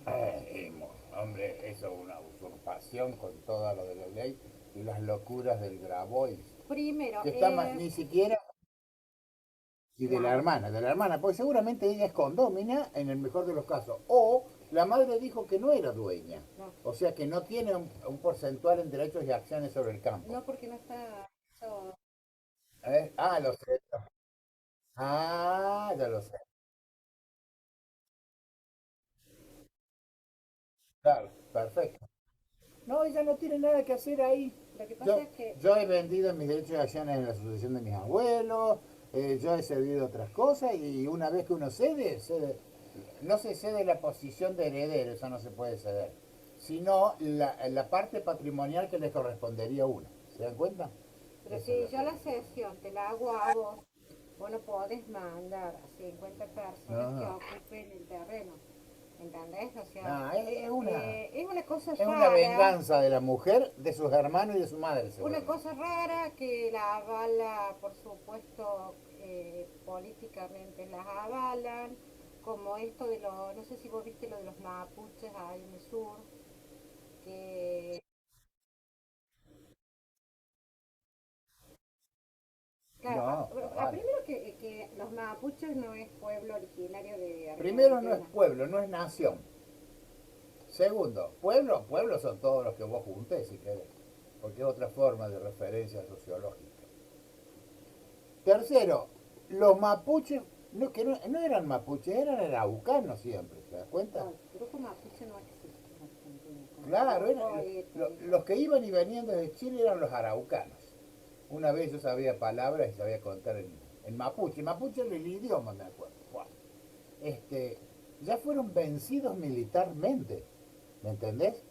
Eh, hombre, eso es una usurpación con toda lo de la ley y las locuras del Grabois. Primero, Que está ni siquiera. Y claro, de la hermana, porque seguramente ella es condómina en el mejor de los casos. O la madre dijo que no era dueña. no, O sea que no tiene un porcentual en derechos y acciones sobre el campo. no porque no está eso. Ah, lo sé. Ah, ya lo sé. Claro, perfecto. No, ella no tiene nada que hacer ahí. Lo que pasa Yo, es que, yo he vendido mis derechos y acciones en la asociación de mis abuelos, yo he servido otras cosas y una vez que uno cede, no se cede la posición de heredero, eso no se puede ceder, sino la parte patrimonial que le correspondería a uno. ¿Se dan cuenta? pero Eso es si lo yo que... la sesión te la hago a vos, vos no podés mandar a 50 personas que No, ocupen el terreno, ¿entendés? O sea, no, es una cosa es una rara, venganza de la mujer, de sus hermanos y de su madre, una seguramente. cosa rara que la avala, por supuesto, políticamente las avalan, como esto de los, no sé si vos viste lo de los mapuches ahí en el sur, que, claro, No, más vale. primero que los mapuches no es pueblo originario de Primero, no es Argentina. pueblo, no es nación. Segundo, pueblos son todos los que vos juntés, si querés, porque es otra forma de referencia sociológica. Tercero, los mapuches, no eran mapuches, eran araucanos siempre, ¿te das cuenta? No, el grupo mapuche no existe en Argentina, Claro, conozco esto, los que iban y venían desde Chile eran los araucanos. Una vez yo sabía palabras y sabía contar en mapuche. Mapuche era el idioma, me acuerdo. Buah. Este, ya fueron vencidos militarmente, ¿me entendés?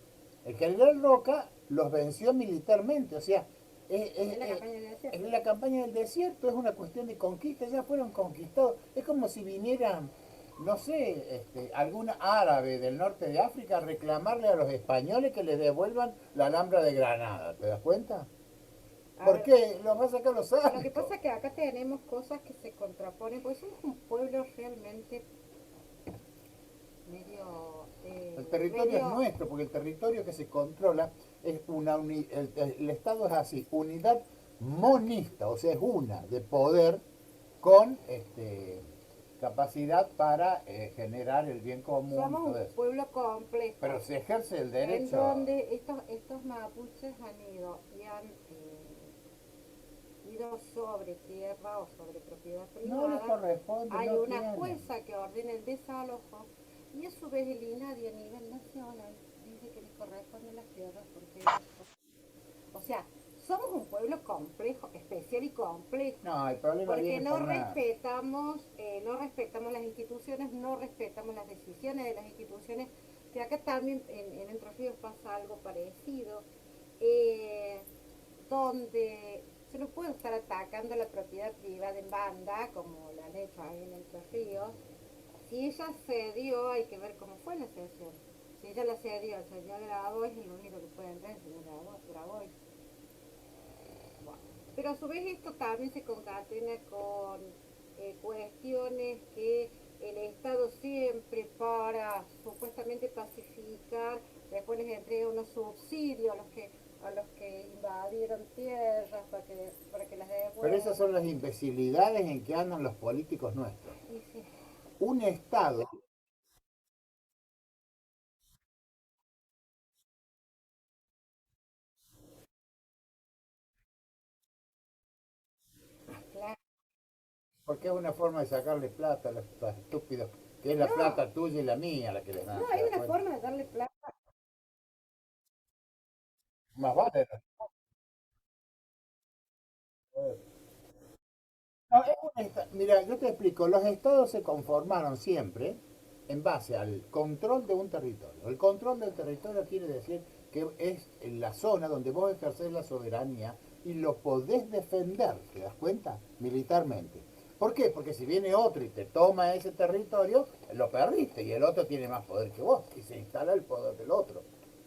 El general Roca los venció militarmente, o sea, en la campaña de desierto. en la campaña del desierto es una cuestión de conquista, ya fueron conquistados. Es como si vinieran, no sé, algún árabe del norte de África a reclamarle a los españoles que les devuelvan la Alhambra de Granada, ¿te das cuenta? A ¿Por ver, qué? Los va a sacar los lo que sánicos. pasa es que acá tenemos cosas que se contraponen, porque somos un pueblo realmente medio, El territorio es medio, nuestro, porque el territorio que se controla es el Estado es así, unidad monista, o sea, es una de poder con capacidad para generar el bien común y somos todo un eso. pueblo complejo, Pero se ejerce el en derecho, donde estos mapuches han ido y han ido sobre tierra o sobre propiedad no les privada. corresponde, Hay no una tienen. jueza que ordena el desalojo y a su vez el INADI a nivel nacional dice que les corresponden las tierras porque ellos son. O sea, somos un pueblo complejo, especial y complejo, No, el problema porque viene no por una... respetamos, no respetamos las instituciones, no respetamos las decisiones de las instituciones, que acá también en Entre Ríos pasa algo parecido, eh, donde yo no puedo estar atacando la propiedad privada en banda, como lo han hecho ahí en Entre Ríos. Si ella cedió, hay que ver cómo fue la cesión. Si ella la cedió al señor Grabois, el único que puede entrar es el señor Grabois. Bueno, pero a su vez esto también se concatena con cuestiones que el Estado siempre para supuestamente pacificar, después les entrega unos subsidios a los que invadieron tierras para que las Pero esas son devuelvan. las imbecilidades en que andan los políticos nuestros. Y sí, Un Estado, claro. porque es una forma de sacarle plata a los estúpidos, que es la No, plata tuya y la mía la que les no, dan, ¿te hay das una cuenta? forma de darle plata. Más vale. No, mira, yo te explico, los estados se conformaron siempre en base al control de un territorio. El control del territorio quiere decir que es en la zona donde vos ejercés la soberanía y lo podés defender, ¿te das cuenta? Militarmente. ¿Por qué? Porque si viene otro y te toma ese territorio, lo perdiste y el otro tiene más poder que vos y se instala el poder del otro.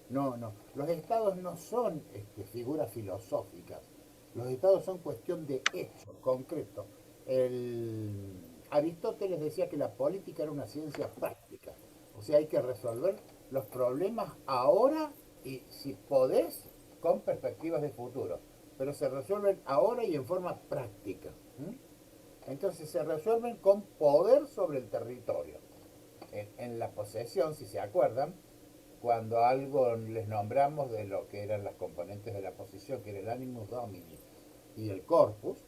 No, no. Los estados no son figuras filosóficas. Los estados son cuestión de hechos concretos. El, Aristóteles decía que la política era una ciencia práctica. O sea, hay que resolver los problemas ahora y si podés, con perspectivas de futuro. Pero se resuelven ahora y en forma práctica. ¿Mm? Entonces se resuelven con poder sobre el territorio. En la posesión, si se acuerdan, cuando algo les nombramos de lo que eran las componentes de la posesión, que era el animus domini y el corpus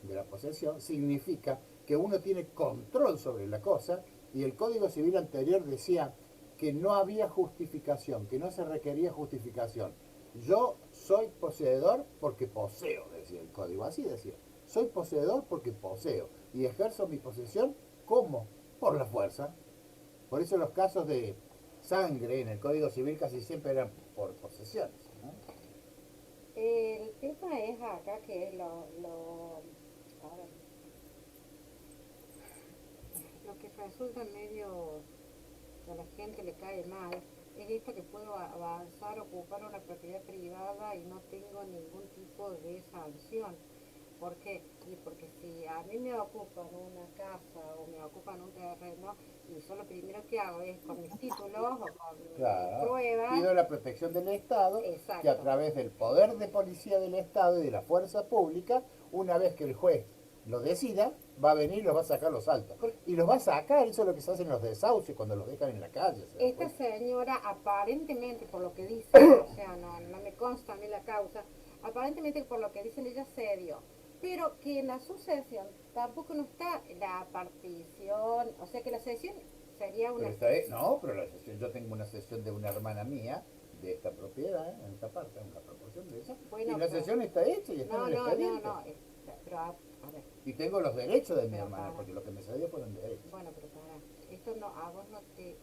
de la posesión significa que uno tiene control sobre la cosa y el Código Civil anterior decía que no había justificación, que no se requería justificación. Yo soy poseedor porque poseo, decía el código, así decía. Soy poseedor porque poseo y ejerzo mi posesión como por la fuerza. Por eso los casos de sangre en el Código Civil casi siempre eran por posesiones, ¿no? El tema es acá que es a ver, lo que resulta medio que a la gente le cae mal es esto que puedo avanzar, ocupar una propiedad privada y no tengo ningún tipo de sanción. ¿Por qué? Y porque si a mí me ocupan una casa o me ocupan un terreno, y yo lo primero que hago es con mis títulos o con mis Claro, pruebas, pido la protección del Estado, que a exacto. través del poder de policía del Estado y de la fuerza pública, una vez que el juez lo decida, va a venir y los va a sacar los altos. Y los va a sacar, eso es lo que se hace en los desahucios cuando los dejan en la calle, ¿se dan Esta cuenta? señora aparentemente, por lo que dicen, o sea, no me consta a mí la causa, aparentemente por lo que dicen ella cedió, pero que en la sucesión tampoco no está la partición, o sea que la sucesión sería Pero una... esta es, no, pero la sesión, yo tengo una sesión de una hermana mía de esta propiedad, en esta parte, en la proporción de esa, y Bueno, la pero... sesión está hecha y está en No, el no, no, expediente. no, pero a ver, Y tengo los derechos de mi pero hermana, para... porque lo que me cedió fueron derechos. Bueno, pero para, esto no, a vos no te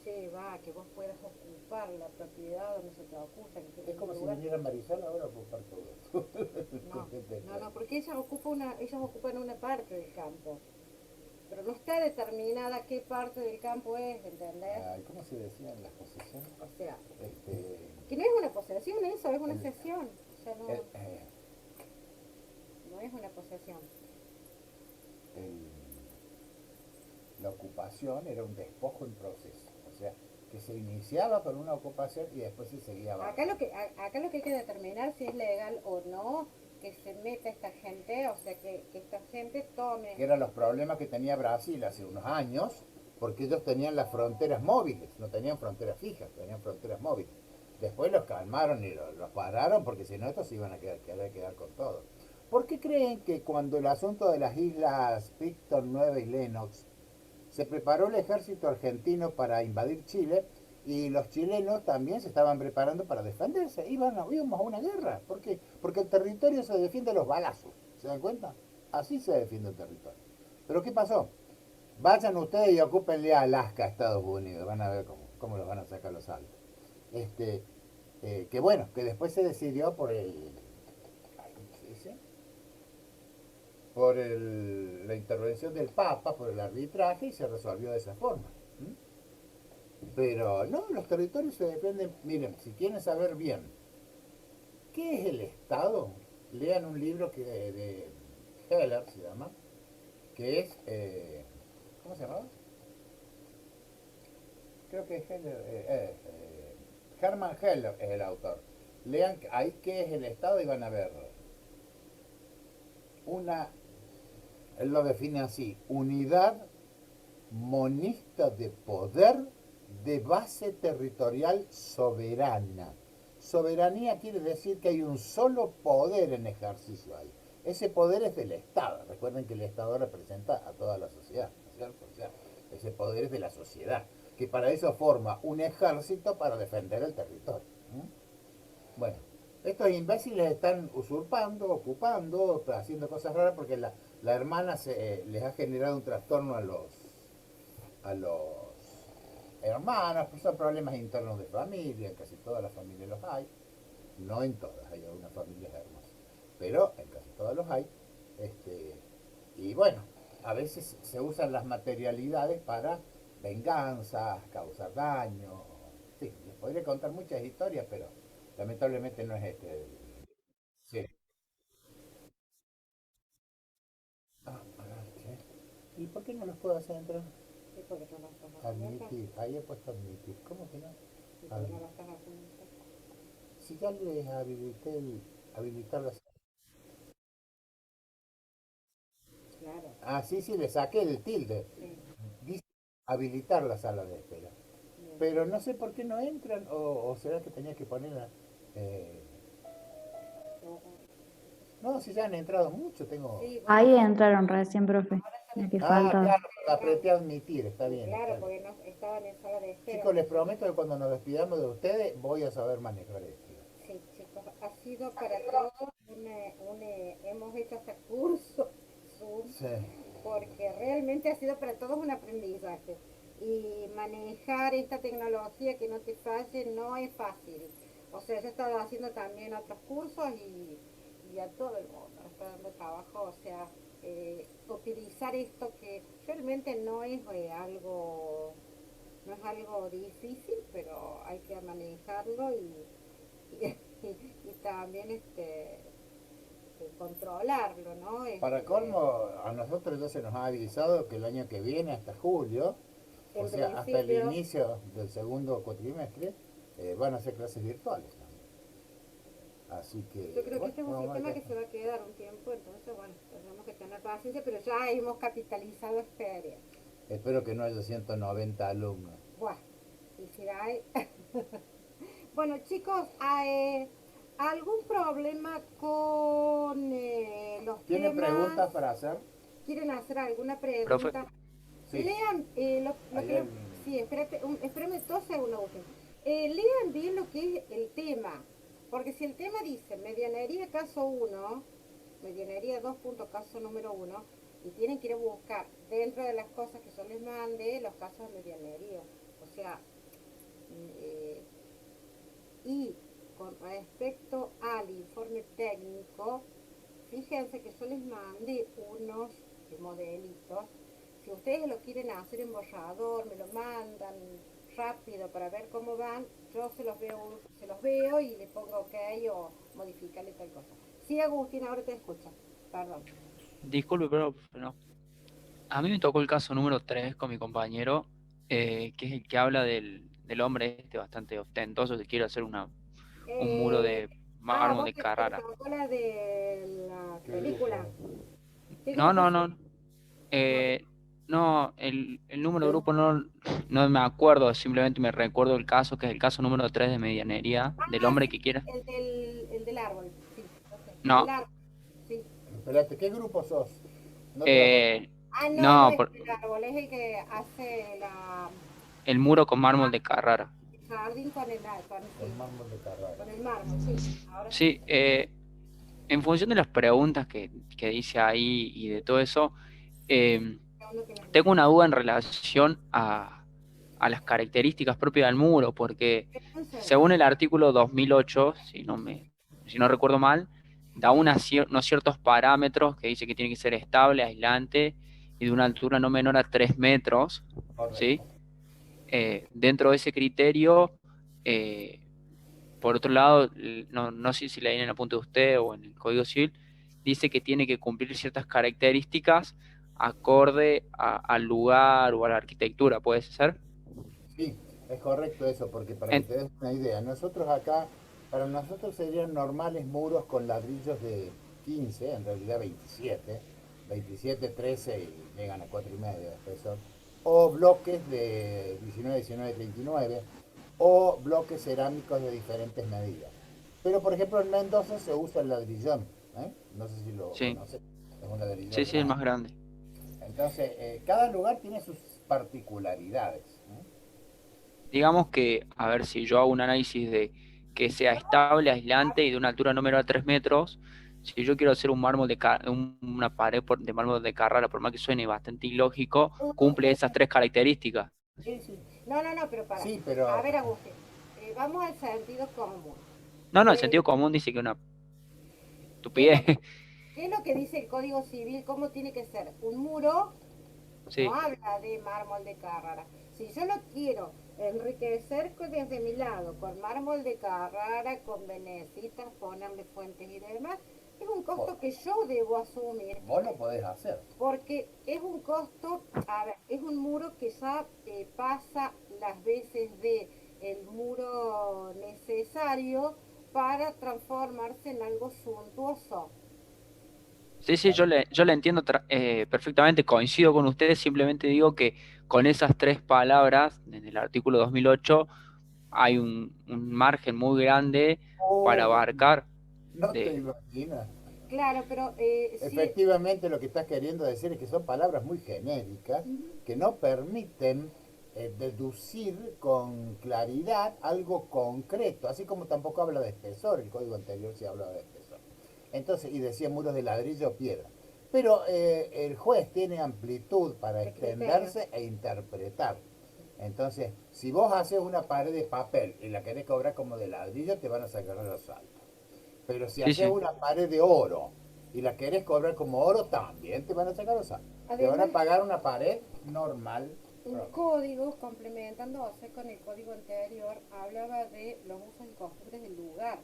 lleva a que vos puedas ocupar la propiedad donde se te ocupa, Es en como un si lugar. viniera Marisol ahora a ocupar todo esto. No, no, porque ellas ocupan una parte del campo, pero no está determinada qué parte del campo es, ¿entendés? Ay, ¿cómo se decía en las posesiones? O sea, Este, que no es una posesión eso, es una el, cesión, o sea, el, no es una posesión. el- la ocupación era un despojo en proceso. O sea, que se iniciaba con una ocupación y después se seguía avanzando. Acá lo que hay que determinar si es legal o no que se meta esta gente, o sea, que esta gente Que tome. eran los problemas que tenía Brasil hace unos años, porque ellos tenían las fronteras móviles, no tenían fronteras fijas, tenían fronteras móviles. Después los calmaron y los pararon porque si no estos se iban a quedar con todo. ¿Por qué creen que cuando el asunto de las islas Picton, Nueva y Lennox se preparó el ejército argentino para invadir Chile y los chilenos también se estaban preparando para defenderse? Íbamos a una guerra. ¿Por qué? Porque el territorio se defiende a los balazos. ¿Se dan cuenta? Así se defiende el territorio. ¿Pero qué pasó? Vayan ustedes y ocúpenle a Alaska, Estados Unidos. Van a ver cómo los van a sacar los altos. Este, que bueno, que después se decidió por ¿cómo se dice? La intervención del Papa, por el arbitraje, y se resolvió de esa forma. ¿Mm? Pero no, los territorios se defienden. Miren, si quieren saber bien qué es el Estado, lean un libro de Heller, se llama, que es, ¿cómo se llama? Creo que es Heller, Hermann Heller es el autor. Lean ahí qué es el Estado y van a ver una, él lo define así, unidad monista de poder de base territorial soberana. Soberanía quiere decir que hay un solo poder en ejercicio ahí. Ese poder es del Estado. Recuerden que el Estado representa a toda la sociedad, ¿no es cierto? O sea, ese poder es de la sociedad, que para eso forma un ejército para defender el territorio. ¿Mm? Bueno, estos imbéciles están usurpando, ocupando, haciendo cosas raras porque la hermana les ha generado un trastorno a los hermanos, pues son problemas internos de familia, en casi todas las familias los hay, no en todas, hay algunas familias hermosas, pero en casi todas los hay, este, y bueno, a veces se usan las materialidades para venganzas, causar daño, sí, les podría contar muchas historias, pero lamentablemente no es este. Sí. Ah, ¿Y por qué no los puedo hacer entrar? Sí, porque no lo estás haciendo. Admitir, ahí he puesto admitir. ¿Cómo que no? Sí, porque no lo Habilitar. estás haciendo. Si ya les habilité habilitar las... Claro, Ah, sí, sí, le saqué el tilde. sí, Dice habilitar la sala de espera. bien. Pero no sé por qué no entran, o será que tenía que poner... eh, no, si ya han entrado mucho, tengo... Sí, bueno, Ahí entraron recién, profe. ahora están La que Ah, faltaba. claro, apreté admitir, está bien, claro, está bien. porque no estaban en sala de espera. Chicos, les prometo que cuando nos despidamos de ustedes voy a saber manejar esto. Sí, chicos, ha sido para todos hemos hecho hasta cursos Zoom, Sí. porque realmente ha sido para todos un aprendizaje. Y manejar esta tecnología que no te falle no es fácil. O sea, yo he estado haciendo también otros cursos y a todo el mundo está dando trabajo. O sea, utilizar esto que realmente no es algo difícil, pero hay que manejarlo y también controlarlo, ¿no? Para colmo, a nosotros ya se nos ha avisado que el año que viene, hasta julio, o En sea, hasta el principio, inicio del segundo cuatrimestre, van a ser clases virtuales también. Así yo que, creo que bueno, este es un vamos a ver sistema qué que hacemos. se va a quedar un tiempo, entonces, bueno, tenemos que tener paciencia, pero ya hemos capitalizado experiencia. Espero que no haya 190 alumnos. Bueno, y si hay... Bueno, chicos, ¿algún problema con los ¿Tienen temas? preguntas para hacer? ¿Quieren hacer alguna Profe, pregunta? Sí. Lean lo Ahí que... en... Sí, espérame 2 segundos, Agustín. Lean bien lo que es el tema, porque si el tema dice medianería caso 1, medianería 2 punto caso número 1, y tienen que ir a buscar dentro de las cosas que yo les mande los casos de medianería. O sea, eh, y con respecto al informe técnico, fíjense que yo les mandé unos modelitos. Si ustedes lo quieren hacer en borrador, me lo mandan rápido para ver cómo van, yo se los veo y le pongo ok o modificarle tal cosa. Sí, Agustín, ahora te escucho. Perdón. disculpe, pero no. A mí me tocó el caso número 3 con mi compañero, que es el que habla del hombre este bastante ostentoso que quiere hacer un muro Eh, de mármol vos de te Carrara. tocó la de la ¿Qué película. grupo? ¿Qué No, grupo no, sos? no. No, No, el número de ¿Qué? grupo no me acuerdo, simplemente me recuerdo el caso, que es el caso número 3 de medianería, del ah, hombre sí, que quiere. el del árbol, sí, no sé, el del No, árbol, sí. Espérate, ¿qué grupo sos? No te acuerdo. eh, Ah, no, no no, es el árbol, es el que hace el muro con mármol de Carrara. el jardín con Con mármol de Carrara. con el mármol, sí. Ahora sí. Sí, en función de las preguntas que dice ahí y de todo eso, eh, Segundo que les tengo mando. una duda en relación a las características propias del muro, porque Un según segundo. el artículo 2008, si no recuerdo mal, da unos ciertos parámetros que dice que tiene que ser estable, aislante y de una altura no menor a 3 metros, ¿sí? Correcto. Dentro de ese criterio, eh, por otro lado, no sé si la viene en el apunte de usted o en el Código Civil, dice que tiene que cumplir ciertas características acorde al lugar o a la arquitectura, ¿puede ser? Sí, es correcto eso, porque para que En- te des una idea, nosotros acá, para nosotros serían normales muros con ladrillos de 15, en realidad 27, 27, 13 y llegan a 4,5 de espesor, o bloques de 19, 19, 39, o bloques cerámicos de diferentes medidas. Pero por ejemplo en Mendoza se usa el ladrillón, ¿eh? No sé si lo sí, conoces, es un ladrillón sí, sí, el más grande. grande. Entonces, cada lugar tiene sus particularidades, ¿eh? Digamos que, a ver, si yo hago un análisis de que sea estable, aislante y de una altura no menor a 3 metros, si yo quiero hacer un una pared de mármol de Carrara, por más que suene bastante ilógico, cumple esas tres características. Sí, sí. No, no, no, pero para. Sí, A pero ver, Agustín, vamos al sentido común. No, no, el Eh, sentido común dice que una ¿Qué es estupidez. lo, qué es lo que dice el Código Civil? ¿Cómo tiene que ser? Un muro no Sí, habla de mármol de Carrara. Si yo lo quiero enriquecer desde mi lado con mármol de Carrara, con venecitas, ponerle fuentes y demás, Es un costo Vos, que yo debo asumir, vos lo podés hacer. porque es un costo, a ver, es un muro que ya pasa las veces de el muro necesario para transformarse en algo suntuoso. Sí, sí, yo le entiendo perfectamente, coincido con ustedes, simplemente digo que con esas tres palabras en el artículo 2008 hay un margen muy grande para Oh, abarcar no te de... imaginas. Claro, pero sí, Efectivamente, lo que estás queriendo decir es que son palabras muy genéricas ujú, que no permiten deducir con claridad algo concreto, así como tampoco habla de espesor, el código anterior sí hablaba de espesor. Entonces, y decía muros de ladrillo o piedra. Pero el juez tiene amplitud para de criterio. extenderse e interpretar. Entonces, si vos haces una pared de papel y la querés cobrar como de ladrillo, te van a sacar los saltos. Pero si Sí, haces sí, una pared de oro y la querés cobrar como oro, también te van a sacar los saltos. Te van a Además, pagar una pared normal. un código, complementándose con el código anterior, hablaba de los usos y costumbres del lugar.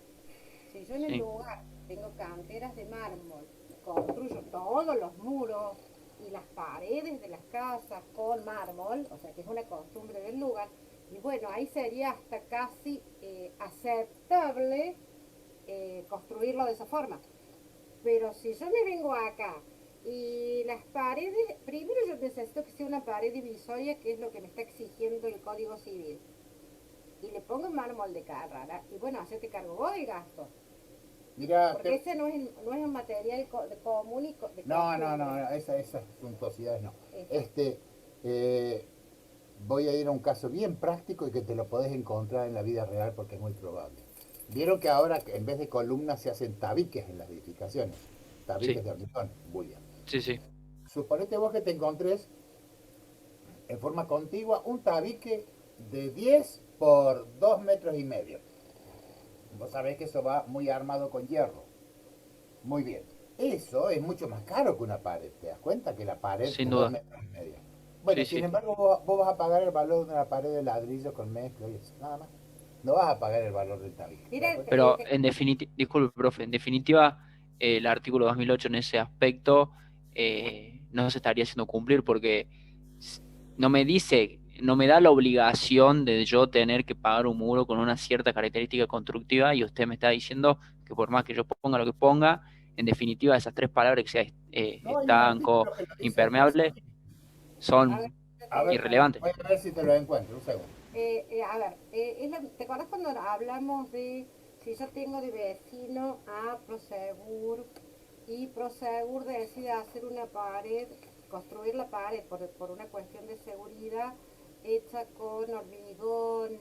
Si yo en el sí, lugar tengo canteras de mármol, construyo todos los muros y las paredes de las casas con mármol, o sea que es una costumbre del lugar, y bueno, ahí sería hasta casi aceptable construirlo de esa forma. Pero si yo me vengo acá y las paredes, primero yo necesito que sea una pared divisoria, que es lo que me está exigiendo el Código Civil. Y le pongo mármol de Carrara, y bueno, hacete cargo vos del gasto. Mira, Porque ese no es un material común y de no, no, no, costumbre. no, esas suntuosidades no. Eso. Este, eh, voy a ir a un caso bien práctico y que te lo podés encontrar en la vida real porque es muy probable. Vieron que ahora en vez de columnas se hacen tabiques en las edificaciones, sí, tabiques de hormigón, bullion. sí, sí, Suponete vos que te encontres en forma contigua un tabique de 10 por 2 metros y medio. Vos sabés que eso va muy armado con hierro. Muy bien. Eso es mucho más caro que una pared. ¿Te das cuenta? Que la pared sin de 2 duda, metros y medio. Bueno, sí, sin sí. embargo, vos vas a pagar el valor de una pared de ladrillo con mezcla y eso, nada más. No vas a pagar el valor del tabique. ¿Te das Mira, cuenta? Pero en definitiva, disculpe, profe, en definitiva, el artículo 2008 en ese aspecto no se estaría haciendo cumplir porque s- no me dice, no me da la obligación de yo tener que pagar un muro con una cierta característica constructiva y usted me está diciendo que por más que yo ponga lo que ponga, en definitiva esas tres palabras que sea No hay un estanco, artículo que lo dice impermeable, expresamente. a ver, son yo te A digo, ver, irrelevantes. voy a ver si te lo encuentro. Un segundo. a ver, ¿te acuerdas cuando hablamos de si yo tengo de vecino a Prosegur y Prosegur decide hacer una pared, construir la pared por una cuestión de seguridad hecha con hormigón,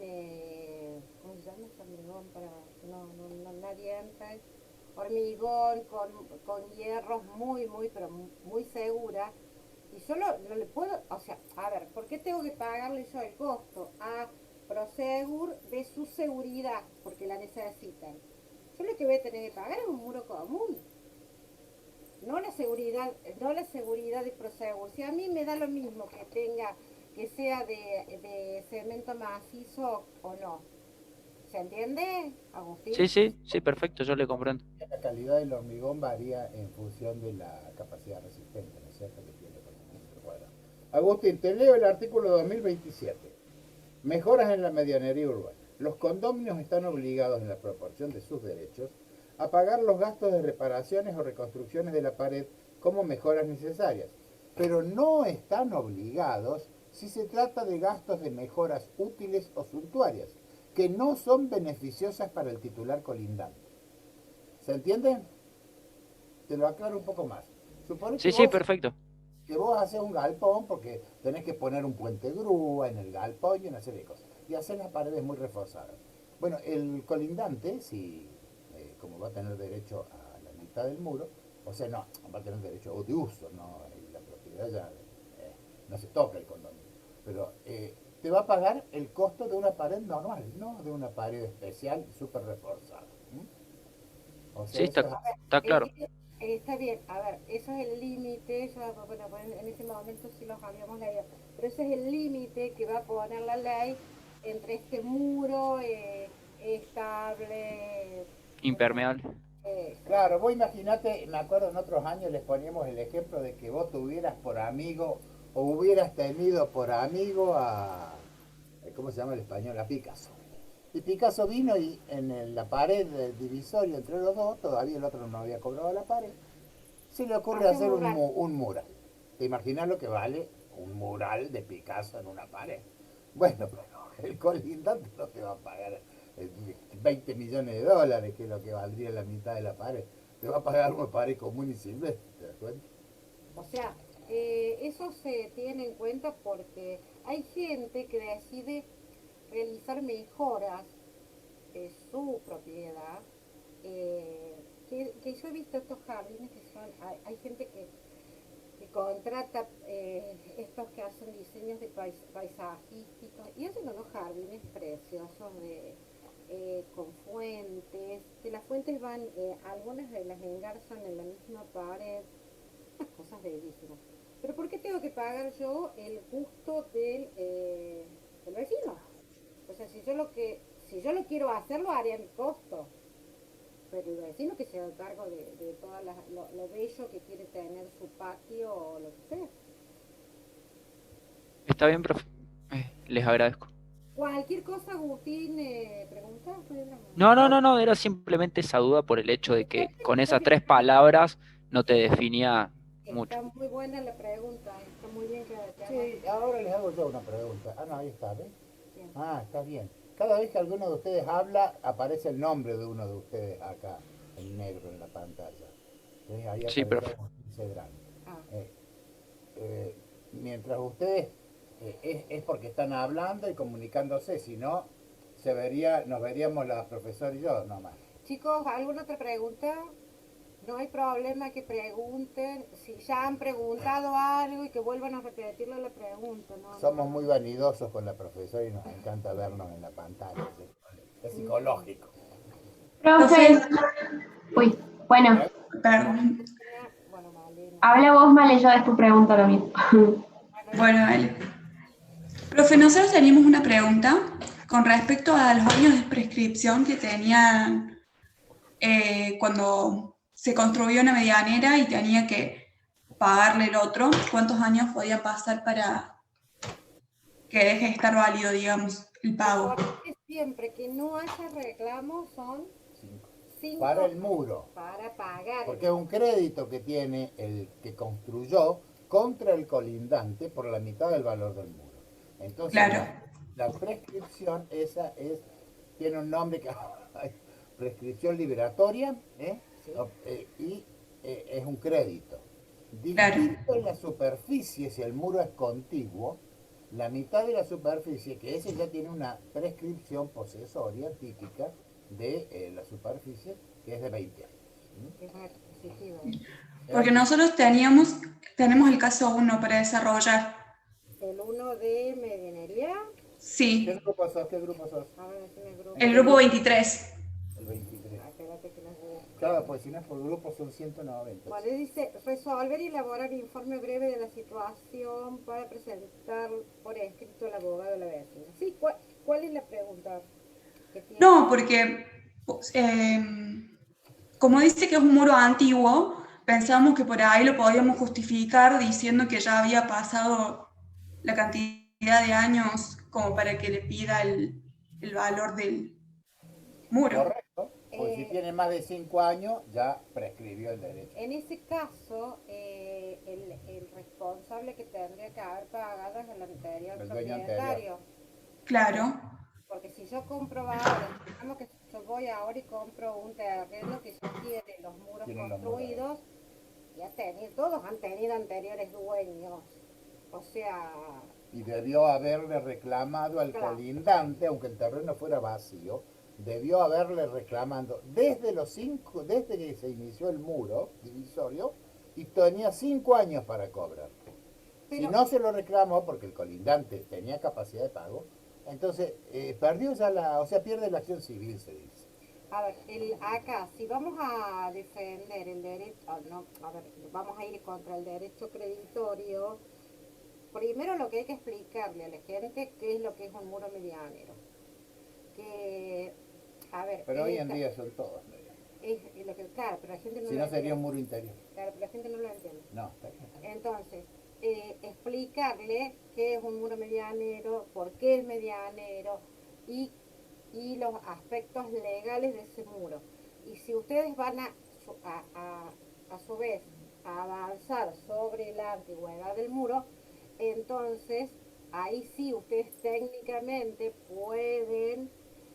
¿cómo se llama ese hormigón para que nadie entre? Hormigón con hierros pero muy segura. Y yo no le puedo, o sea, a ver, ¿por qué tengo que pagarle yo el costo a Prosegur de su seguridad? Porque la necesitan. Yo lo que voy a tener que pagar es un muro común, no la seguridad de Prosegur. Si a mí me da lo mismo que tenga, que sea de cemento macizo o no. ¿Se entiende, Sí, Agustín? sí, sí, perfecto, yo le comprendo. La calidad del hormigón varía en función de la capacidad resistente, ¿no es cierto?, que tiene por metro cuadrado. Agustín, te leo el artículo 2027. Mejoras en la medianería urbana. Los condominios están obligados, en la proporción de sus derechos, a pagar los gastos de reparaciones o reconstrucciones de la pared como mejoras necesarias, pero no están obligados si se trata de gastos de mejoras útiles o suntuarias, que no son beneficiosas para el titular colindante. ¿Se entiende? Te lo aclaro un poco más. Supone Sí, sí, perfecto. que vos haces un galpón porque tenés que poner un puente grúa en el galpón y una serie de cosas. Y hacer las paredes muy reforzadas. Bueno, el colindante, si como va a tener derecho a la mitad del muro, o sea, no, va a tener derecho de uso, no, la propiedad ya no se toca el condominio. Pero te va a pagar el costo de una pared normal, no de una pared especial súper reforzada. ¿Mm? O Sí, sea, eso es está claro. Está bien, a ver, eso es el límite, bueno, en ese momento sí los habíamos leído, pero ese es el límite que va a poner la ley entre este muro estable, ¿cómo se llama? Impermeable. Claro, vos imaginate, me acuerdo en otros años les poníamos el ejemplo de que vos tuvieras por amigo o hubieras tenido por amigo a, ¿cómo se llama el español? A Picasso. Y Picasso vino y la pared del divisorio entre los dos, todavía el otro no había cobrado la pared, se le ocurre Hace un hacer mural. un mural. ¿Te imaginas lo que vale un mural de Picasso en una pared? Bueno, pero el colindante no te va a pagar 20 millones de dólares, que es lo que valdría la mitad de la pared. Te va a pagar una pared común y simple, ¿te das cuenta? O sea, eso se tiene en cuenta porque hay gente que decide realizar mejoras de su propiedad. Que yo he visto estos jardines que son, hay gente que contrata estos que hacen diseños de paisajísticos y hacen unos jardines preciosos con fuentes. De las fuentes van, algunas de las engarzan en la misma pared, unas cosas bellísimas. Pero ¿por qué tengo que pagar yo el gusto del vecino? O sea, si yo lo quiero hacer, lo haré a mi costo. Pero el vecino que se haga cargo de todo lo bello que quiere tener su patio o lo que sea. Está bien, profe. Les agradezco. Cualquier cosa, Agustín, pregunta. No, no, No, no, no, era simplemente esa duda por el hecho de que con esas Porque 3 palabras no te definía mucho. está muy buena la pregunta, está muy bien que te hagas. sí, ahora les hago yo una pregunta. Ah, no, ahí está, ¿ves? Bien. Ah, está bien. Cada vez que alguno de ustedes habla, aparece el nombre de uno de ustedes acá, en negro en la pantalla. ¿Ves? Ahí Sí, aparece profe. Agustín Cedrán. Ah, Eh, Mientras ustedes es porque están hablando y comunicándose, si no, nos veríamos la profesora y yo nomás. chicos, ¿alguna otra pregunta? No hay problema que pregunten. Si ya han preguntado algo y que vuelvan a repetirle la pregunta. No, Somos no. muy vanidosos con la profesora y nos encanta vernos en la pantalla. Es psicológico. Profe, Profe, uy, bueno, ¿Eh? perdón. Bueno, Malena. habla vos, Male, yo después pregunto lo mismo. Bueno, Bueno, dale. Profe, nosotros teníamos una pregunta con respecto a los años de prescripción que tenían cuando se construyó una medianera y tenía que pagarle el otro. ¿Cuántos años podía pasar para que deje de estar válido, digamos, el pago? recordate siempre que no haya reclamos son Cinco. 5 Para el muro, para pagar. porque es un crédito que tiene el que construyó contra el colindante por la mitad del valor del muro. Entonces Claro, la prescripción esa tiene un nombre que prescripción liberatoria, Sí. y es un crédito. claro, Distinto en la superficie, si el muro es contiguo, la mitad de la superficie, que ese ya tiene una prescripción posesoria típica de la superficie, que es de 20 años. Que es adquisitivo. porque nosotros tenemos el caso uno para desarrollar. El uno de medianería. ¿Qué Sí, grupo sos? ¿Qué grupo sos? A ver, decime el grupo. ¿En el qué grupo grupo? 23. El 23. Ah, espérate que las busco. Claro, pues si no es por grupo son 190. Bueno, dice, resolver y elaborar un informe breve de la situación para presentar por escrito al abogado de la vecina. Sí, ¿cuál es la pregunta que tiene? No, porque pues, como dice que es un muro antiguo, pensamos que por ahí lo podíamos justificar diciendo que ya había pasado la cantidad de años como para que le pida el valor del muro. Correcto. Pues si Eh, tiene más de 5 años, ya prescribió el derecho. en ese caso, el responsable que tendría que haber pagado es el anterior El dueño anterior. propietario. Claro, Porque si yo compro ahora, digamos que yo voy ahora y compro un terreno que ya tiene los muros Tienen los muros. construidos, todos han tenido anteriores dueños. O sea, Y debió haberle reclamado al Claro. colindante, aunque el terreno fuera vacío, debió haberle reclamando desde que se inició el muro divisorio, y tenía 5 años para cobrar. Si pero no se lo reclamó porque el colindante tenía capacidad de pago, entonces perdió ya o sea, pierde la acción civil, se dice. a ver, acá, si vamos a defender el derecho, no, a ver, vamos a ir contra el derecho creditorio, primero lo que hay que explicarle a la gente qué es lo que es un muro medianero. Que, a ver, Pero hoy en día son todos medianos. es lo que, claro, pero la gente no Si lo no sería un entiende. muro interior. Claro, pero la gente no lo entiende. No, está bien. Entonces, explicarle qué es un muro medianero, por qué es medianero y, y los aspectos legales de ese muro. Y si ustedes van a su vez a avanzar sobre la antigüedad del muro, entonces ahí sí ustedes técnicamente pueden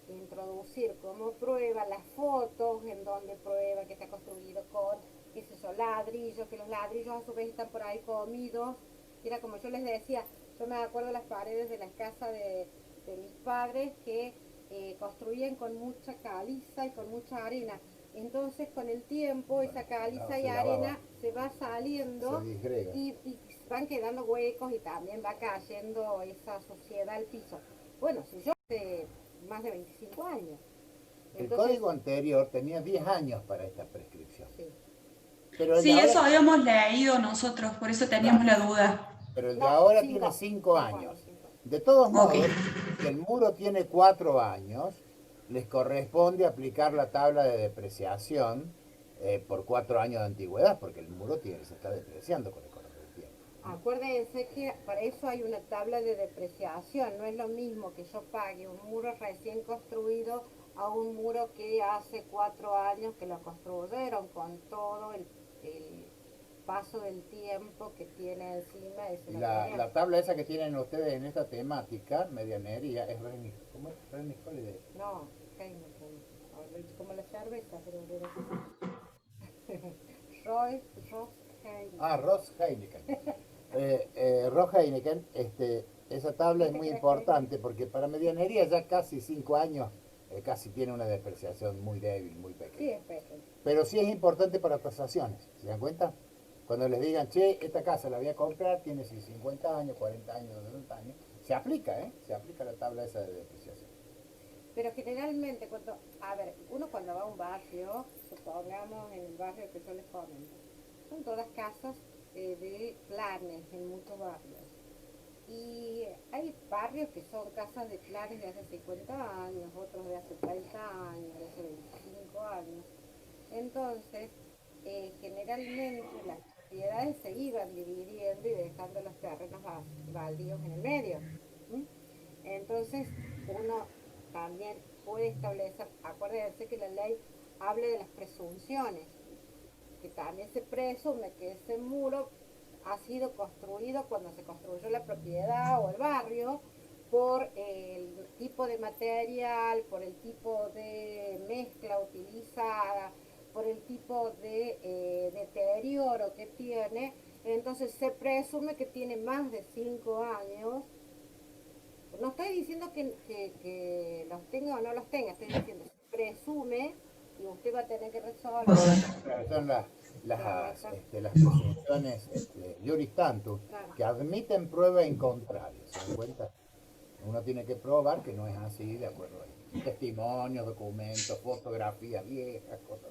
introducir como prueba las fotos en donde prueba que está construido con, qué sé yo, ladrillos, que los ladrillos a su vez están por ahí comidos. Era como yo les decía, yo me acuerdo de las paredes de la casa de mis padres que construían con mucha caliza y con mucha arena. Entonces con el tiempo esa caliza no, y se lavaba. arena se va saliendo Se disgrega. y van quedando huecos y también va cayendo esa suciedad al piso. Bueno, si yo hace más de 25 años. El Entonces, código anterior tenía 10 años para esta prescripción. sí. Pero el de Sí, eso ahora, habíamos leído nosotros, por eso teníamos claro, la duda. pero el de No, ahora 5 tiene 5 5 años. años. 5 años. De todos Ok. modos, si el muro tiene 4 años, les corresponde aplicar la tabla de depreciación por 4 años de antigüedad, porque el muro se está depreciando con el correr del tiempo. Acuérdense que para eso hay una tabla de depreciación. No es lo mismo que yo pague un muro recién construido a un muro que hace 4 años que lo construyeron con todo el paso del tiempo que tiene encima ese Y material. la tabla esa que tienen ustedes en esta temática, medianería, es Rennie, ¿cómo es? Rennie Holiday. No, Heineken. Como la cerveza, pero Ross Heineken. Ah, Ross Heineken. Ross Heineken, esa tabla es muy importante porque para medianería ya casi 5 años casi tiene una depreciación muy débil, muy Sí, pequeña. es pequeño. Pero sí es importante para tasaciones, ¿se dan cuenta? Cuando les digan, che, esta casa la voy a comprar, tiene 50 años, 40 años, 60 años, se aplica, ¿eh? Se aplica la tabla esa de depreciación. Pero generalmente a ver, uno cuando va a un barrio, supongamos en el barrio que yo les comento, son todas casas de planes en muchos barrios. Y hay barrios que son casas de planes de hace 50 años, otros de hace 30 años, de hace 25 años. Entonces, generalmente las propiedades se iban dividiendo y dejando los terrenos baldíos en el medio. ¿Mm? Entonces, uno también puede establecer, acuérdense que la ley habla de las presunciones, que también se presume que ese muro ha sido construido cuando se construyó la propiedad o el barrio por el tipo de material, por el tipo de mezcla utilizada, por el tipo de deterioro que tiene. Entonces se presume que tiene más de 5 años. No estoy diciendo que los tenga o no los tenga, estoy diciendo se presume y usted va a tener que resolver. Claro, son Claro, las presunciones juris tantum, claro. que admiten prueba incontrable, ¿se dan cuenta? Uno tiene que probar que no es así, de acuerdo a testimonios, documentos, fotografías viejas, cosas.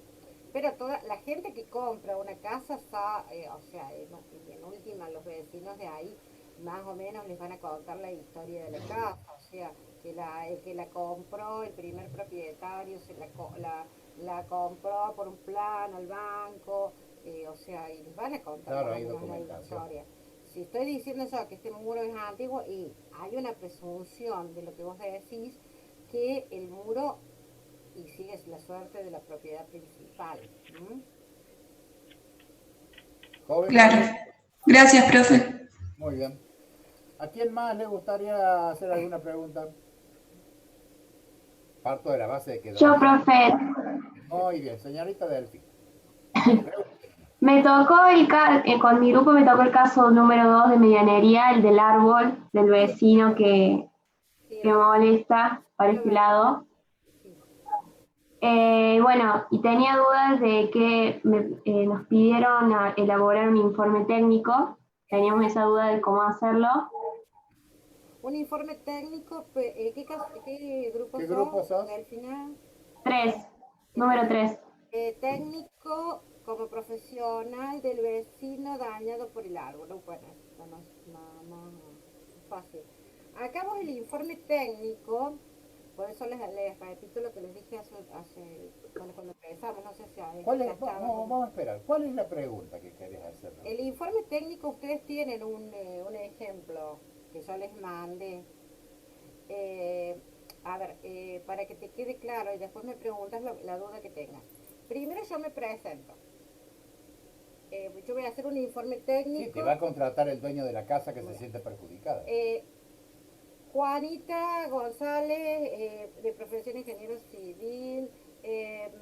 Pero toda la gente que compra una casa, o sea, en última los vecinos de ahí más o menos les van a contar la historia de la casa, o sea, que el que la compró, el primer propietario, la compró por un plan al banco, o sea, y les van a contar Claro, más hay o menos la documentación. historia. Si estoy diciendo yo que este muro es antiguo y hay una presunción de lo que vos decís, que el muro y sigue la suerte de la propiedad principal. ¿Mm? Joven, Claro. Gracias, profe. muy bien. ¿A quién más le gustaría hacer alguna pregunta? Parto de la base de que Yo, domina. profe, Muy bien, señorita Delphi. me tocó con mi grupo me tocó el caso número 2 de medianería, el del árbol del vecino Sí, que molesta para lo este veo. lado. Sí. Bueno, y tenía dudas de que nos pidieron elaborar un informe técnico. Teníamos esa duda de cómo hacerlo. Un informe técnico, ¿qué grupo ¿Qué sos? grupo sos? Al final, 3, número 3. técnico como profesional del vecino dañado por el árbol. Bueno, esto no es fácil. Acá vos el informe técnico Por eso les repito lo que les dije bueno, cuando empezamos, no sé si ¿Cuál es, ya estaba. vamos a esperar, ¿cuál es la pregunta que querés hacer? El informe técnico, ustedes tienen un ejemplo que yo les mandé. A ver, para que te quede claro y después me preguntas la duda que tengas. Primero yo me presento. Yo voy a hacer un informe técnico. Sí, te va a contratar el dueño de la casa que se siente perjudicada. Juanita González, de profesión ingeniero civil,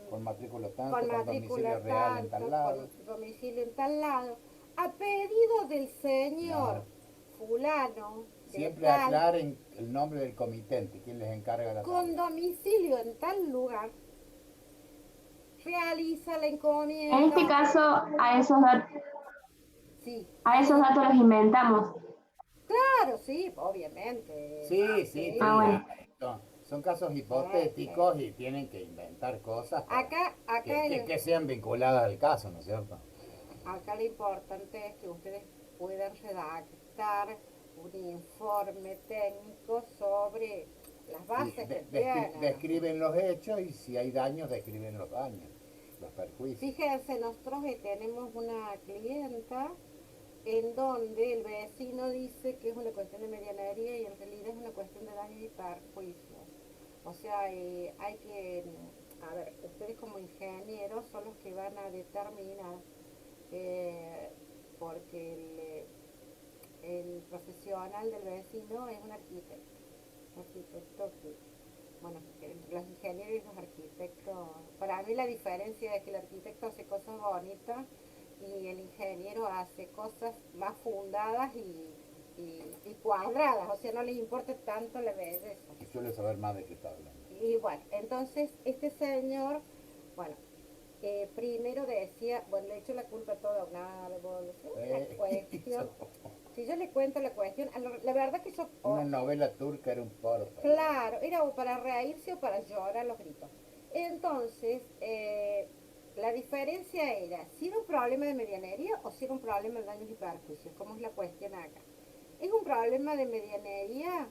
con matrícula tanto, con domicilio real en tal lado. con domicilio en tal lado, a pedido del señor fulano, de Siempre tal, aclaren el nombre del comitente, quién les encarga la con tarea. domicilio en tal lugar, realiza la encomienda. En este caso, Sí. a esos datos los inventamos. Claro, sí, obviamente. Sí, Sí. bueno. Son casos hipotéticos y tienen que inventar cosas para que sean vinculadas al caso, ¿no es cierto? Acá lo importante es que ustedes puedan redactar un informe técnico sobre las bases que tienen. Describen los hechos y si hay daños, describen los daños, los perjuicios. Fíjense, nosotros tenemos una clienta en donde el vecino dice que es una cuestión de medianería y en realidad es una cuestión de daños y perjuicios. O sea, hay que, a ver, ustedes como ingenieros son los que van a determinar, porque el profesional del vecino es un arquitecto que, bueno, entre los ingenieros y los arquitectos, para mí la diferencia es que el arquitecto hace cosas bonitas y el ingeniero hace cosas más fundadas y cuadradas, o sea, no les importa tanto la belleza. Y suele saber más de qué está hablando. Y bueno, entonces este señor, bueno, primero decía, bueno, le echo la culpa a todo a un árbol, una cuestión. Si yo le cuento la cuestión, la verdad que yo... Una novela turca era un porro. Claro, era o para reírse o para llorar los gritos. Entonces, la diferencia era si era un problema de medianería o si era un problema de daños y perjuicios. ¿Cómo es la cuestión acá? ¿Es un problema de medianería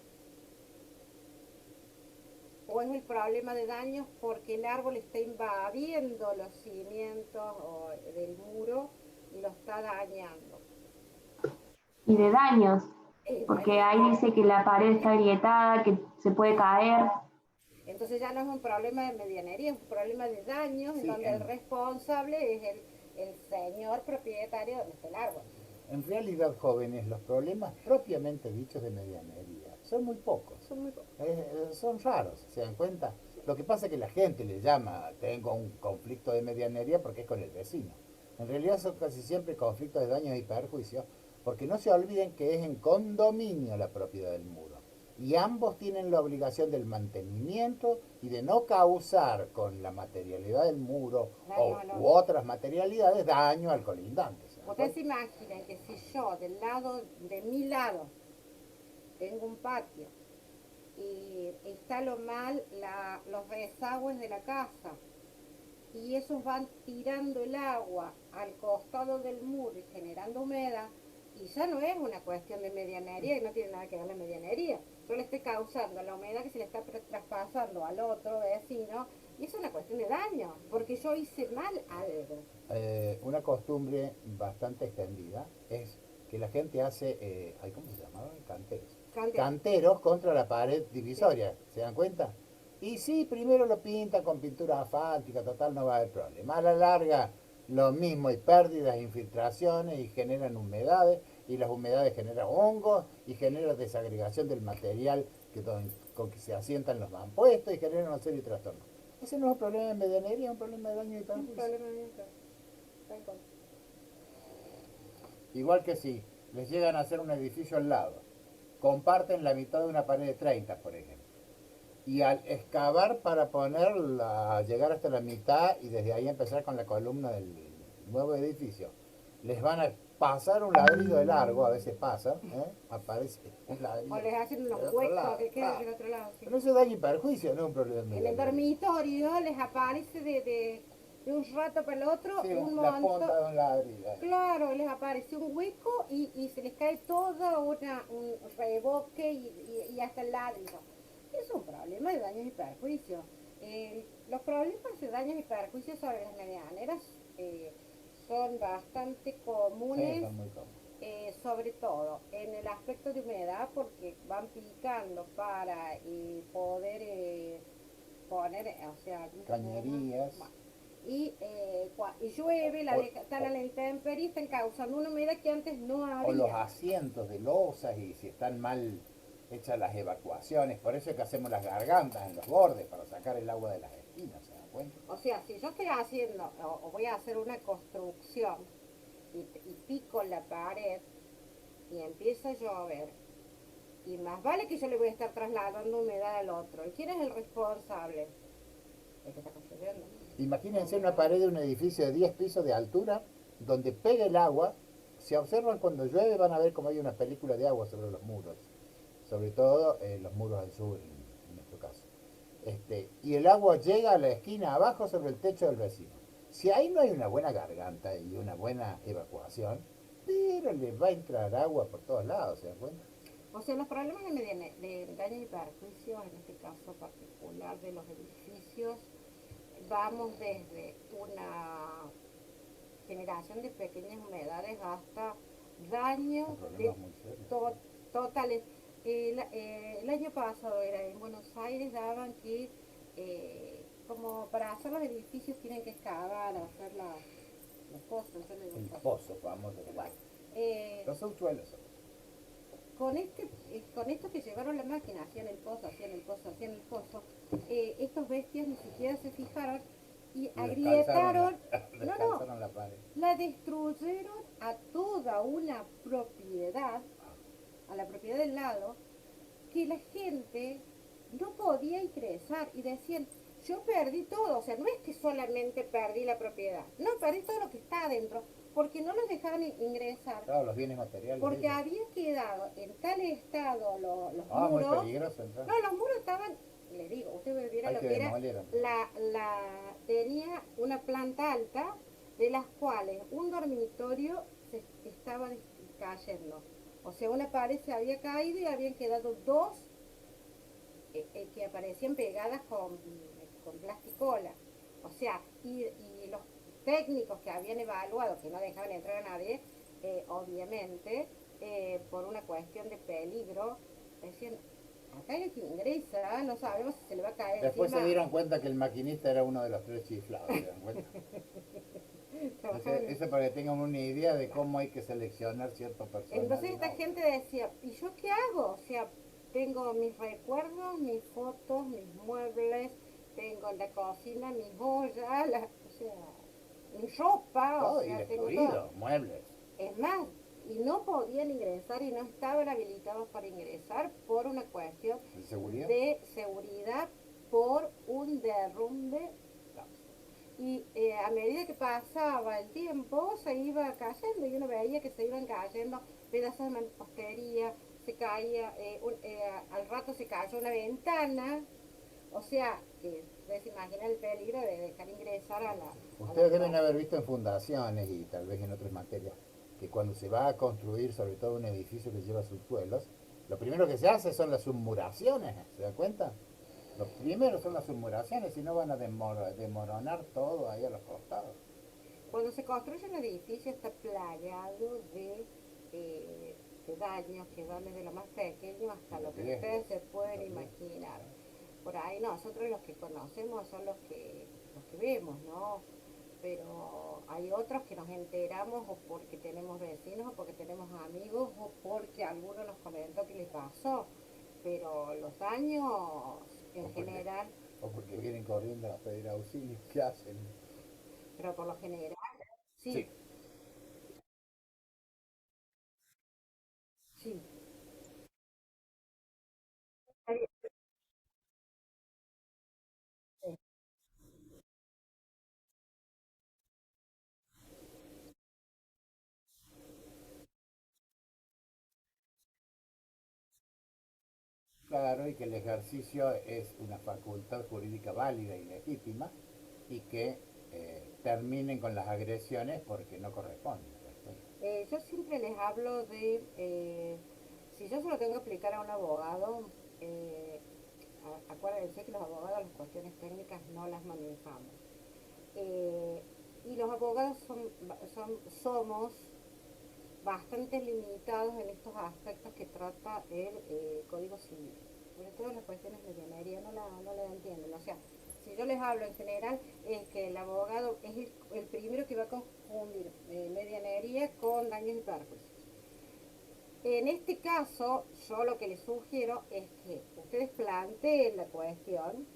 o es el problema de daños porque el árbol está invadiendo los cimientos del muro y lo está dañando? Y de daños, porque ahí dice que la pared está agrietada, que se puede caer. Entonces ya no es un problema de medianería, es un problema de daños, en donde el responsable es el señor propietario donde está el árbol. En realidad, jóvenes, los problemas propiamente dichos de medianería son muy pocos. Son raros, ¿se dan cuenta? Lo que pasa es que la gente le llama, tengo un conflicto de medianería porque es con el vecino. En realidad son casi siempre conflictos de daños y perjuicios, porque no se olviden que es en condominio la propiedad del muro. Y ambos tienen la obligación del mantenimiento y de no causar con la materialidad del muro u otras materialidades daño al colindante. Ustedes se imaginan que si yo de mi lado, tengo un patio y instalo mal los desagües de la casa y esos van tirando el agua al costado del muro y generando humedad, y ya no es una cuestión de medianería, y no tiene nada que ver la medianería. Yo le estoy causando la humedad que se le está traspasando al otro vecino, y es una cuestión de daño, porque yo hice mal algo. Una costumbre bastante extendida es que la gente hace, ¿cómo se llamaban? Canteros. Canteros contra la pared divisoria, sí. ¿Se dan cuenta? Y sí, primero lo pintan con pintura asfáltica, total, no va a haber problema. A la larga, lo mismo, hay pérdidas, infiltraciones y generan humedades, y las humedades generan hongos y generan desagregación del material con que se asientan los mampuestos y generan una serie de trastornos. Ese no es un problema de medianería, es un problema de daño y perjuicio. Igual que si les llegan a hacer un edificio al lado, comparten la mitad de una pared de 30, por ejemplo, y al excavar para llegar hasta la mitad y desde ahí empezar con la columna del nuevo edificio, les van a pasar un ladrillo de largo, a veces pasa, aparece un ladrillo. O les hacen unos huecos que quedan del otro lado. Sí. Pero eso es daño y perjuicio, no es un problema. En el dormitorio les aparece de un rato para el otro un la punta de un ladrillo. Claro, les aparece un hueco y se les cae todo un reboque y hasta el ladrillo. es un problema de daños y perjuicios. Los problemas de daños y perjuicios sobre las medianeras son bastante comunes, Sí, son muy cómodos. sobre todo en el aspecto de humedad, porque van picando para poder poner, o sea, ¿cómo se llama? Cañerías. Bueno, y llueve, están a la intemperie, están causando una humedad que antes no O los había. asientos de losas y si están mal hechas las evacuaciones. Por eso es que hacemos las gargantas en los bordes para sacar el agua de las esquinas, ¿se dan cuenta? O sea, si yo estoy haciendo o voy a hacer una construcción y pico la pared y empieza a llover, y más vale que yo le voy a estar trasladando humedad al otro. ¿Y quién es el responsable? El que está construyendo. Imagínense una pared de un edificio de 10 pisos de altura donde pega el agua. Si observan cuando llueve van a ver como hay una película de agua sobre los muros. Sobre todo los muros al sur en nuestro caso. Y el agua llega a la esquina abajo sobre el techo del vecino. Si ahí no hay una buena garganta y una buena evacuación, pero le va a entrar agua por todos lados, ¿se dan cuenta? O sea, los problemas de daño y perjuicios, en este caso particular de los edificios, vamos desde una generación de pequeñas humedades hasta daños de totales. El año pasado era en Buenos Aires, daban que como para hacer los edificios tienen que excavar, hacer los pozos. El pozo, famoso. Bueno, los subsuelos. con esto que llevaron la máquina, hacían el pozo, hacían el pozo, hacían el pozo, estos bestias ni siquiera se fijaron y agrietaron, La pared. la destruyeron a toda una propiedad, a la propiedad del lado, que la gente no podía ingresar y decían, yo perdí todo, o sea, no es que solamente perdí la propiedad, no, perdí todo lo que está adentro, porque no los dejaban ingresar. Claro, los bienes materiales. Porque había quedado en tal estado los muros. Muy muros. peligroso entrar. No, los muros estaban, le digo, usted viera lo que era. Tenía una planta alta, de las cuales un dormitorio se estaba cayendo. O sea, una pared se había caído y habían quedado dos que aparecían pegadas con plasticola. O sea, y los técnicos que habían evaluado que no dejaban entrar a nadie, obviamente, por una cuestión de peligro, decían, acá hay que ingresa, no sabemos si se le va a caer. Después encima. se dieron cuenta que el maquinista era uno de los tres chiflados, ¿se dan cuenta? Eso para que tengan una idea de cómo hay que seleccionar cierto personal. Entonces esta gente decía, ¿y yo qué hago? O sea, tengo mis recuerdos, mis fotos, mis muebles, tengo en la cocina mis ollas, o sea, mi ropa, todo, o sea, y tengo destruido, todo. muebles. Es más, y no podían ingresar y no estaban habilitados para ingresar por una cuestión de seguridad por un derrumbe. Y a medida que pasaba el tiempo se iba cayendo y uno veía que se iban cayendo pedazos de mampostería, se caía, al rato se cayó una ventana, o sea, que ustedes se imaginan el peligro de dejar ingresar a la... Ustedes deben haber visto en fundaciones y tal vez en otras materias que cuando se va a construir sobre todo un edificio que lleva subsuelos, lo primero que se hace son las submuraciones, ¿se dan cuenta? Lo primero son las submuraciones, si no van a desmoronar todo ahí a los costados. Cuando se construye un edificio está plagado de daños que van desde lo más pequeño hasta lo que ustedes se pueden imaginar. Por ahí nosotros los que conocemos son los que vemos, ¿no? Pero hay otros que nos enteramos o porque tenemos vecinos o porque tenemos amigos o porque alguno nos comentó que les pasó. Pero los daños en general... O porque vienen corriendo a pedir auxilio, ¿qué hacen? Pero por lo general, sí. Sí. Claro, y que el ejercicio es una facultad jurídica válida y legítima y que terminen con las agresiones porque no corresponden. Yo siempre les hablo de, si yo se lo tengo que explicar a un abogado, acuérdense que los abogados las cuestiones técnicas no las manejamos. Y los abogados somos bastante limitados en estos aspectos que trata el Código Civil. Sobre todo las cuestiones de medianería no la entienden. O sea, si yo les hablo en general, es que el abogado es el primero que va a confundir medianería con daños y perjuicios. En este caso, yo lo que les sugiero es que ustedes planteen la cuestión.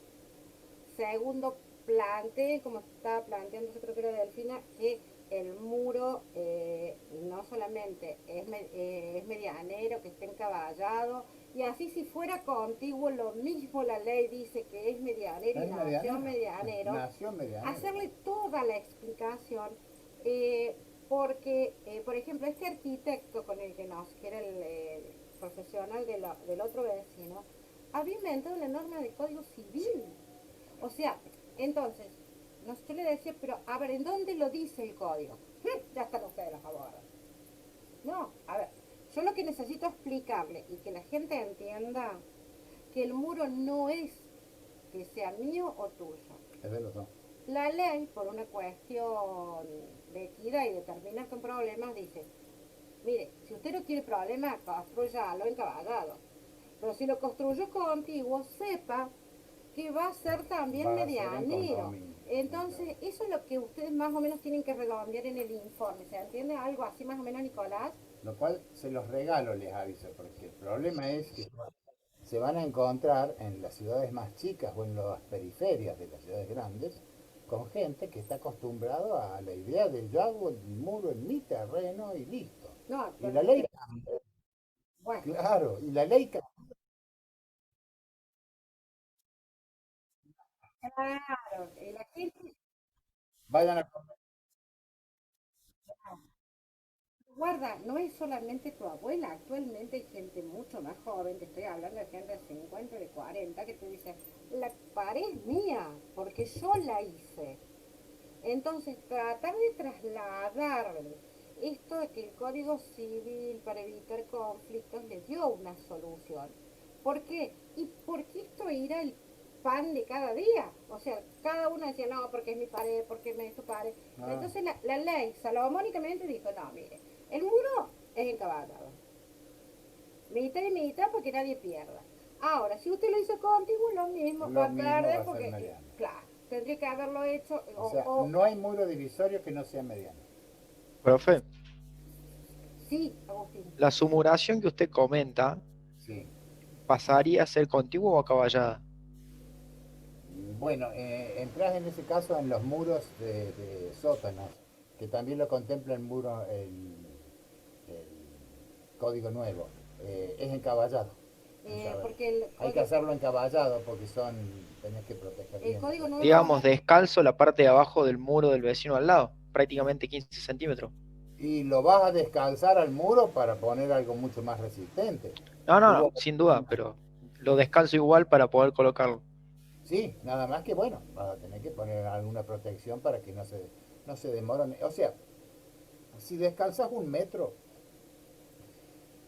Segundo, planteen, como estaba planteando, yo creo que era Delfina, que el muro no solamente es medianero, que esté encaballado, y así si fuera contiguo, lo mismo la ley dice que es medianero y nació medianero. Nació medianero. Hacerle toda la explicación, porque, por ejemplo, este arquitecto con el que era el profesional del otro vecino, había inventado una norma de código civil. O sea, entonces, yo le decía, pero a ver, ¿en dónde lo dice el código? Ya están ustedes los abogados. No, a ver, yo lo que necesito explicarle y que la gente entienda que el muro no es que sea mío o tuyo. Es de los dos. La ley, por una cuestión de equidad y de terminar con problemas, dice, mire, si usted no quiere problemas, construyalo encaballado. Pero si lo construyó contiguo, sepa que va a ser también medianero. Entonces, eso es lo que ustedes más o menos tienen que redondear en el informe. ¿Se entiende algo así más o menos, Nicolás? Lo cual se los regalo, les aviso, porque el problema es que se van a encontrar en las ciudades más chicas o en las periferias de las ciudades grandes con gente que está acostumbrado a la idea de yo hago el muro en mi terreno y listo. No, Y la ley cambia. bueno, Claro, y la ley cambia. claro, la gente, Vayan a guarda, no es solamente tu abuela, actualmente hay gente mucho más joven, te estoy hablando de gente de 50, de 40, que te dice, la pared es mía, porque yo la hice. Entonces, tratar de trasladar esto de que el Código Civil para evitar conflictos les dio una solución. ¿Por qué? Y porque esto era el pan de cada día. O sea, cada uno decía, no, porque es mi pared, porque es tu pared. Ah. Entonces la ley salomónicamente dijo, no, mire, el muro es encaballado. Mitad y mitad porque nadie pierda. Ahora, si usted lo hizo contigo, lo mismo va a perder porque, claro, tendría que haberlo hecho. O sea, no hay muro divisorio que no sea mediano. Profe, Sí, Agustín. la sumuración que usted comenta, Sí. ¿pasaría a ser contigua o acaballada? Bueno, entras en ese caso en los muros de sótanos, que también lo contempla el muro, el código nuevo. Es encaballado. Porque hay que hacerlo encaballado porque tenés que proteger bien. El código nuevo, Digamos, descalzo la parte de abajo del muro del vecino al lado, prácticamente 15 centímetros. Y lo vas a descalzar al muro para poner algo mucho más resistente. No, sin duda, pero lo descalzo igual para poder colocarlo. Sí, nada más que bueno, vas a tener que poner alguna protección para que no se demorone. O sea, si descalzas 1 metro,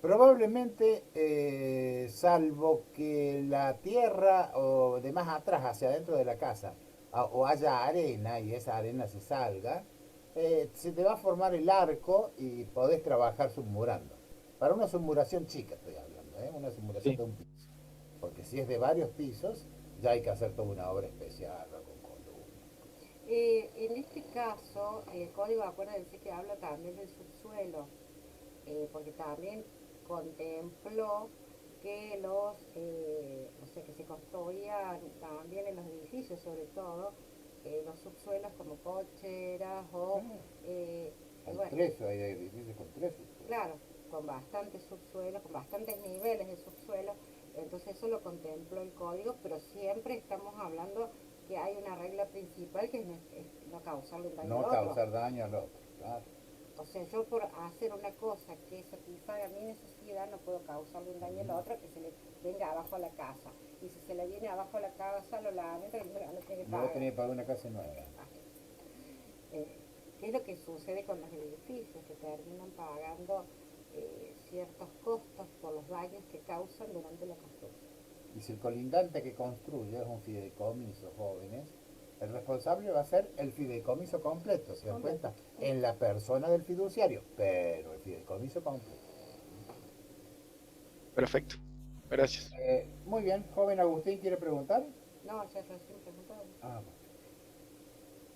probablemente, salvo que la tierra o de más atrás hacia adentro de la casa o haya arena y esa arena se salga, se te va a formar el arco y podés trabajar submurando. Para una submuración chica estoy hablando, una submuración de un piso. Porque si es de varios pisos, ya hay que hacer toda una obra especial con columnas. En este caso, el código, acuérdense que habla también del subsuelo, porque también contempló que o sea, que se construían también en los edificios, sobre todo, los subsuelos como cocheras o... hay edificios con 3 subsuelos. Claro, con bastantes subsuelos, con bastantes niveles de subsuelo, entonces eso lo contempló el código, pero siempre estamos hablando que hay una regla principal que es no causarle daño al otro. No causar daño al otro, claro. O sea, yo por hacer una cosa que satisfaga mi necesidad no puedo causarle un daño al otro que se le venga abajo a la casa. Y si se le viene abajo a la casa, lo lamento, que no tiene que pagar. No tiene que pagar una casa nueva. ¿Qué es lo que sucede con los edificios? Que terminan pagando ciertos costos por los daños que causan durante la construcción. Y si el colindante que construye es un fideicomiso, jóvenes, el responsable va a ser el fideicomiso completo, ¿se dan cuenta? En la persona del fiduciario, pero el fideicomiso completo. Perfecto. Gracias. Muy bien, joven Agustín, ¿quiere preguntar? No, ya recién preguntado. Ah, bueno.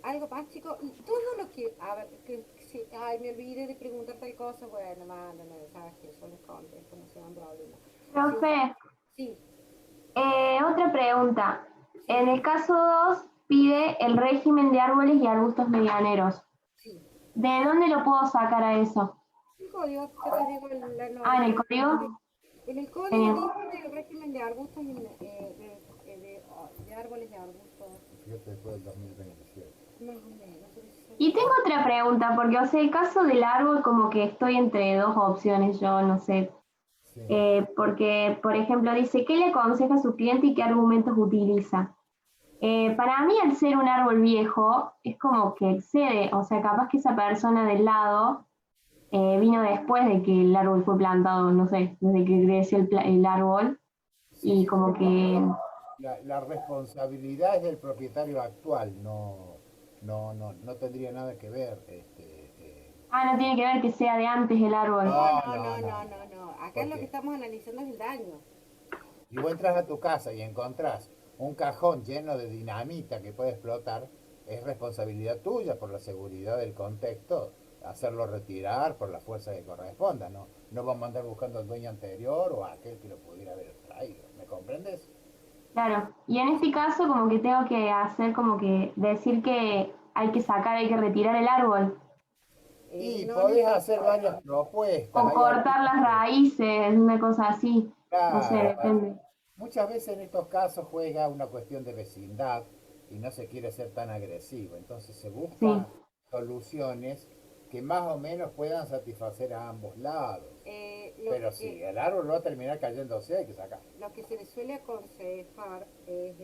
Algo más, chicos. Todo lo que. A ver, si. Ay, me olvidé de preguntar tal cosa. Bueno, manda mensaje, yo les contesto, no se dan problema. Profe, Sí, otra pregunta. En el caso 2 pide el régimen de árboles y arbustos medianeros. sí. ¿De dónde lo puedo sacar a eso? El código, yo te digo la Ah, ¿en el norma. código? En el código Genial. dice el régimen de arbustos y de árboles y arbustos. Fíjate, después del 2027. Más o menos. Y tengo otra pregunta, porque, o sea, el caso del árbol, como que estoy entre dos opciones, yo no sé. Sí. Porque, por ejemplo, dice, ¿qué le aconseja a su cliente y qué argumentos utiliza? Para mí, al ser un árbol viejo, es como que excede, o sea, capaz que esa persona del lado vino después de que el árbol fue plantado, no sé, desde que creció el árbol, y Sí, como que, la responsabilidad es del propietario actual, no tendría nada que ver. no tiene que ver que sea de antes el árbol. No. Acá ¿Por lo que qué? estamos analizando es el daño. Y vos entras a tu casa y encontrás un cajón lleno de dinamita que puede explotar, es responsabilidad tuya por la seguridad del contexto hacerlo retirar por la fuerza que corresponda, ¿no? No vamos a andar buscando al dueño anterior o a aquel que lo pudiera haber traído, ¿me comprendes? Claro, y en este caso como que tengo que hacer como que decir que hay que sacar, hay que retirar el árbol, Y No podés hacer necesariamente. varias propuestas, o hay cortar algunos las que, raíces, una cosa así, no sé, claro, depende. muchas veces en estos casos juega una cuestión de vecindad y no se quiere ser tan agresivo, entonces se Sí, busca soluciones que más o menos puedan satisfacer a ambos lados. Lo Pero si que el árbol va a terminar cayéndose, hay que sacar. Lo que se les suele aconsejar es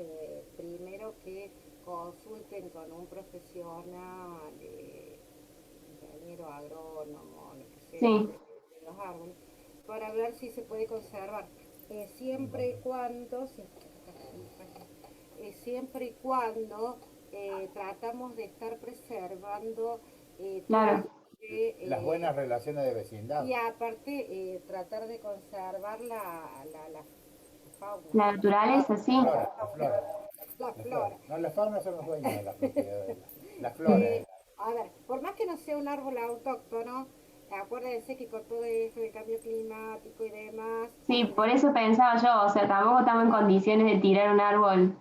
primero que consulten con un profesional, ingeniero agrónomo, lo que sea, sí, de los árboles, para ver si se puede conservar, siempre y cuando, siempre y cuando tratamos de estar preservando todo claro, lo que, Las buenas relaciones de vecindad. y aparte tratar de conservar la fauna, la naturaleza, sí, La flora. la La flora. flora. No, la fauna son los dueños de la propiedad. La flora. Eh, a ver, por más que no sea un árbol autóctono, acuérdense que con todo esto del cambio climático y demás, sí, por eso pensaba yo, o sea, tampoco estamos en condiciones de tirar un árbol,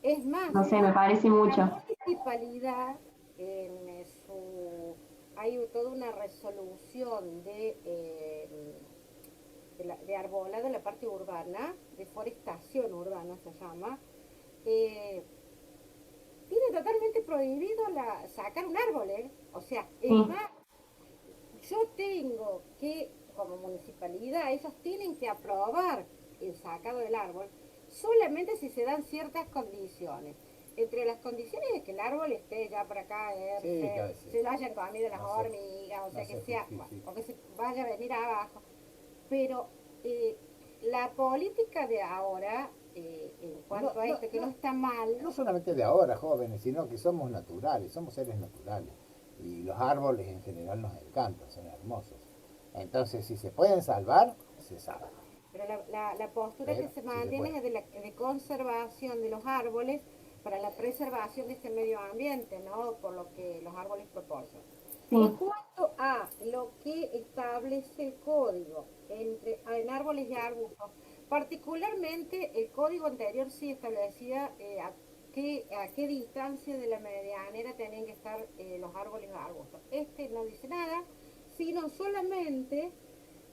es más, no sé, me parece la mucho. municipalidad en su hay toda una resolución de arbolado en la parte urbana, deforestación urbana se llama, eh, tiene totalmente prohibido sacar un árbol, ¿eh? O sea, es Sí, más, yo tengo que, como municipalidad, ellos tienen que aprobar el sacado del árbol solamente si se dan ciertas condiciones. Entre las condiciones de que el árbol esté ya para Sí, caerse, claro, sí. se lo hayan comido las No sé. hormigas, o No sea que sé, sea, sí, bueno, sí. o que se vaya a venir abajo. Pero la política de ahora, en No, cuanto a no, esto, que no no, está mal, no solamente de ahora, jóvenes, sino que somos naturales, somos seres naturales. Y los árboles en general nos encantan, son hermosos. Entonces, si se pueden salvar, se salvan. pero la postura que Pero se sí se mantiene puede. es de conservación de los árboles para la preservación de este medio ambiente, ¿no? Por lo que los árboles proporcionan. En sí, cuanto a lo que establece el código en árboles y arbustos, particularmente el código anterior sí establecía a qué distancia de la medianera tenían que estar los árboles y arbustos. Este no dice nada, sino solamente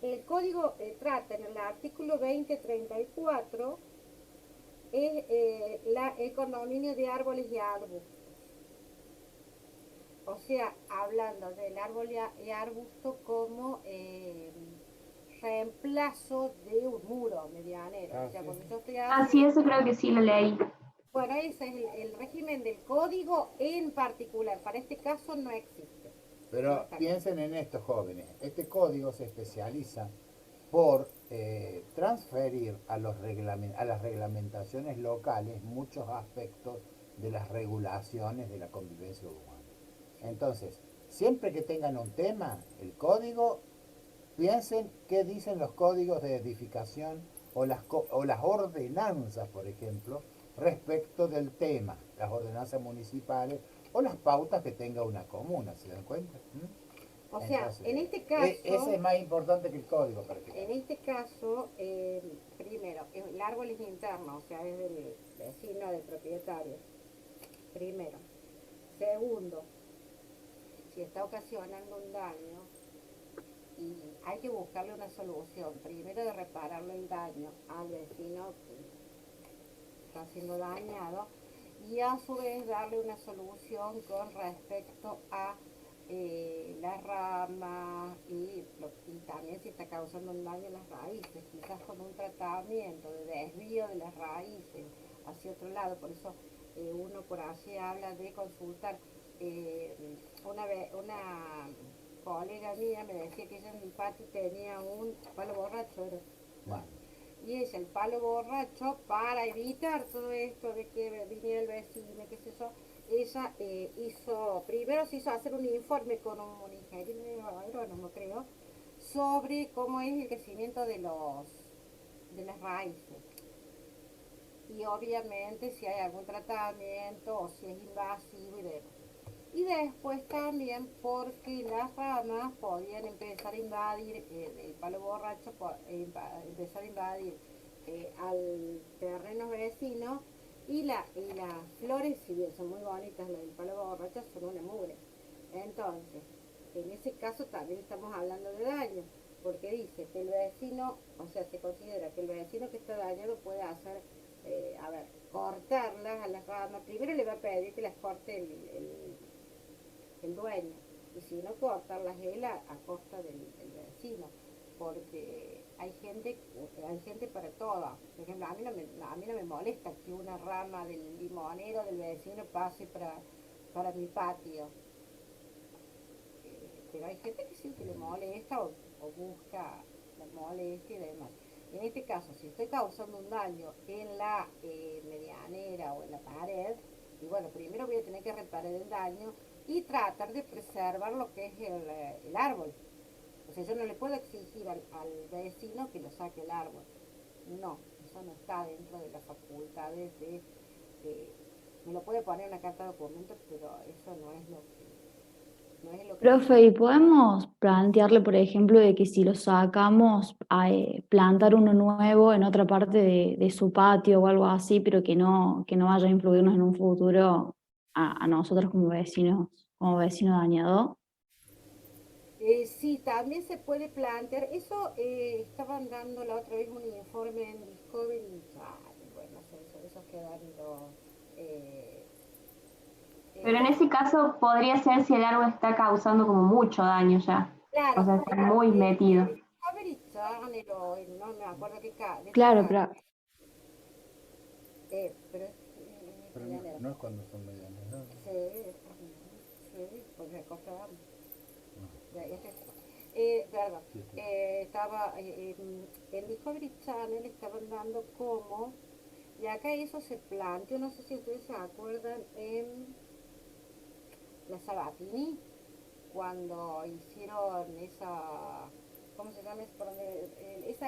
el código trata en el artículo 2034 es el condominio de árboles y arbustos. O sea, hablando del árbol y arbusto como reemplazo de un muro medianero. Ah, O sea, sí, cuando sí. yo estoy ah, sí, haciendo... eso creo que sí lo leí. Bueno, ese es el régimen del código en particular. Para este caso no existe. No Pero está. piensen en esto, jóvenes. Este código se especializa por transferir a las reglamentaciones locales muchos aspectos de las regulaciones de la convivencia urbana. Entonces, siempre que tengan un tema, el código, piensen qué dicen los códigos de edificación o las ordenanzas, por ejemplo, respecto del tema, las ordenanzas municipales o las pautas que tenga una comuna, ¿se dan cuenta? O sea, Entonces, en este caso, ese es más importante que el código. en este caso, primero, el árbol es interno, o sea, es del vecino, del propietario. Primero. Segundo, si está ocasionando un daño y hay que buscarle una solución, primero de repararle el daño al vecino que está siendo dañado y a su vez darle una solución con respecto a las ramas y también si está causando un daño en las raíces, quizás con un tratamiento de desvío de las raíces hacia otro lado. Por eso uno por allí habla de consultar. Una colega mía me decía que ella en el patio tenía un palo borracho, Bueno, y ella el palo borracho, para evitar todo esto de que viniera el vecino, qué sé yo, ella primero se hizo hacer un informe con un ingeniero agrónomo, creo, sobre cómo es el crecimiento de las raíces. Y obviamente si hay algún tratamiento o si es invasivo y demás. Y después también porque las ramas podían empezar a invadir, el palo borracho empezar a invadir al terreno vecino y las flores, si bien son muy bonitas las del palo borracho, son una mugre. Entonces, en ese caso también estamos hablando de daño, porque dice que el vecino, o sea, se considera que el vecino que está dañado puede hacer, cortarlas a las ramas. Primero le va a pedir que las corte el dueño, y si no cortarlas él a costa del vecino, porque hay gente para todo. Por ejemplo, a mí no me molesta que una rama del limonero del vecino pase para mi patio, pero hay gente que sí que le molesta o busca la molestia y demás. En este caso, si estoy causando un daño en la medianera o en la pared, y bueno, primero voy a tener que reparar el daño y tratar de preservar lo que es el árbol. O sea, yo no le puedo exigir al vecino que lo saque el árbol. No, eso no está dentro de las facultades me lo puede poner en una carta de documento, pero eso no es lo que Profe, ¿y podemos plantearle, por ejemplo, de que si lo sacamos, plantar uno nuevo en otra parte de su patio o algo así, pero que no vaya a influirnos en un futuro a nosotros como vecino dañado? Sí, también se puede plantear, eso estaban dando la otra vez un informe en Discovery Channel, bueno, esos que dan eh, Pero en los- ese caso podría ser si el árbol está causando como mucho daño ya. O claro, sea, está muy metido. Discovery Channel o no me acuerdo de qué Claro, canal, pero pero pero medianero. no es cuando son medianos, ¿no? Sí, pues me costaba. No, Perdón, sí, sí. estaba en Discovery Channel estaban dando como, y acá eso se planteó, no sé si ustedes se acuerdan, en la Sabatini, cuando hicieron esa, ¿cómo se llama? Sí, Ese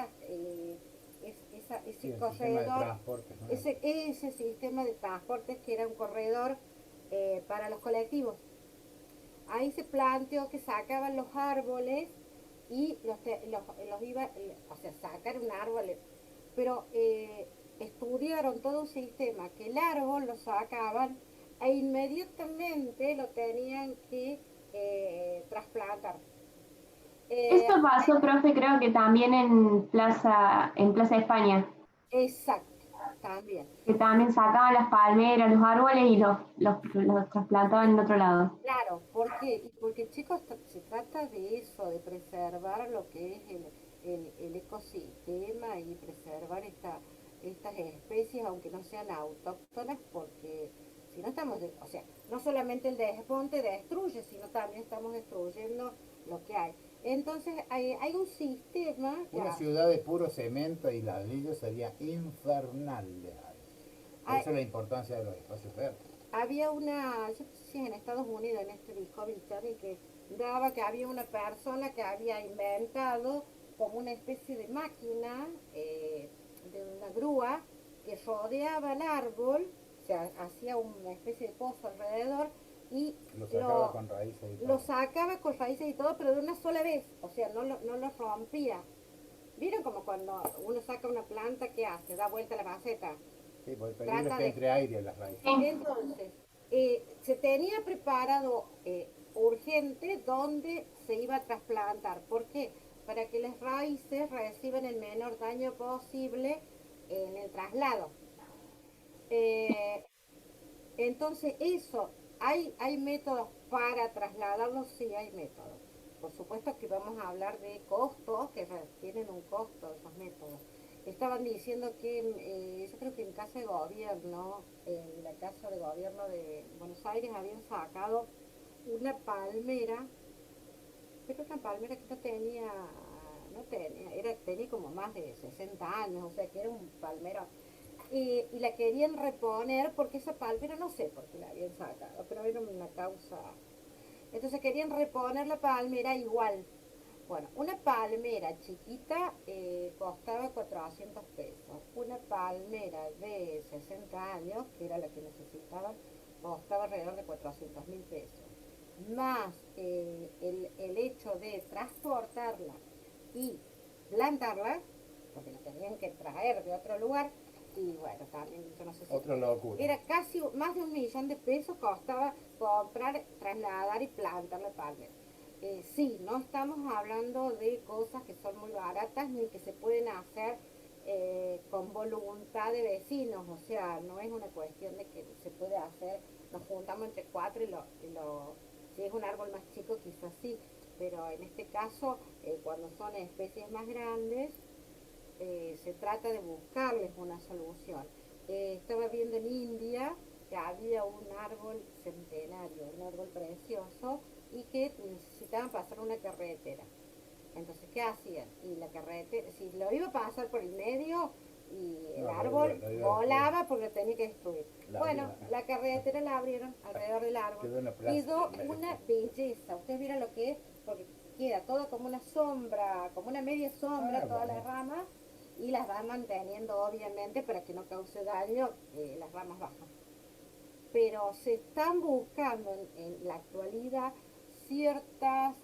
el sistema de corredor, transporte, ¿no? ese sistema de transportes que era un corredor para los colectivos. Ahí se planteó que sacaban los árboles y los iba, o sea, sacar un árbol, pero estudiaron todo un sistema que el árbol lo sacaban e inmediatamente lo tenían que trasplantar. Eh, Esto pasó, profe, creo que también en Plaza España, exacto, también. que también sacaban las palmeras, los árboles y los trasplantaban en otro lado. Claro, ¿por qué? Y porque chicos, se trata de eso, de preservar lo que es el ecosistema y preservar estas especies, aunque no sean autóctonas, porque si no estamos, o sea, no solamente el desmonte destruye, sino también estamos destruyendo lo que hay. Entonces hay un sistema que Una ciudad de puro cemento y ladrillo sería infernal de alto. Por hay- eso la importancia de los espacios verdes. había una, yo no sé si es en Estados Unidos, en este Discovery Channel, que daba que había una persona que había inventado como una especie de máquina, de una grúa, que rodeaba el árbol, o sea, hacía una especie de pozo alrededor y Lo sacaba con raíces y lo todo. sacaba con raíces y todo, pero de una sola vez, o sea, no lo rompía. ¿Vieron como cuando uno saca una planta, qué hace? Da vuelta a la maceta. Sí, porque el peligro es Trata que de... entre aire en las raíces. Entonces, se tenía preparado urgente dónde se iba a trasplantar. ¿Por qué? Para que las raíces reciban el menor daño posible en el traslado. Eh, entonces, eso, hay métodos para trasladarlos, sí hay métodos. Por supuesto que vamos a hablar de costos, que tienen un costo esos métodos. Estaban diciendo que, yo creo que en Casa de Gobierno, en la Casa de Gobierno de Buenos Aires, habían sacado una palmera, pero una palmera que tenía como más de 60 años, o sea que era un palmero y la querían reponer porque esa palmera, no sé por qué la habían sacado, pero era una causa. Entonces querían reponer la palmera igual. Bueno, una palmera chiquita costaba 400 pesos. Una palmera de 60 años, que era la que necesitaban, costaba alrededor de 400.000 pesos. Más el hecho de transportarla y plantarla, porque la tenían que traer de otro lugar, y bueno, también, yo no sé si... Otra locura. Era casi más de 1.000.000 de pesos costaba comprar, trasladar y plantar la palmera. Sí, no estamos hablando de cosas que son muy baratas ni que se pueden hacer con voluntad de vecinos, o sea, no es una cuestión de que se puede hacer, nos juntamos entre cuatro si es un árbol más chico quizás sí, pero en este caso, cuando son especies más grandes, se trata de buscarles una solución. Estaba viendo en India que había un árbol centenario, un árbol precioso, y que necesitaban pasar una carretera. Entonces, ¿qué hacían? Y la carretera, si lo iba a pasar por el medio, y el árbol volaba porque lo tenía que destruir. Bueno, la carretera la abrieron alrededor del árbol. Quedó una belleza. Ustedes vieron lo que es, porque queda todo como una sombra, como una media sombra, todas las ramas, y las van manteniendo obviamente para que no cause daño las ramas bajas. Pero se están buscando en la actualidad ciertas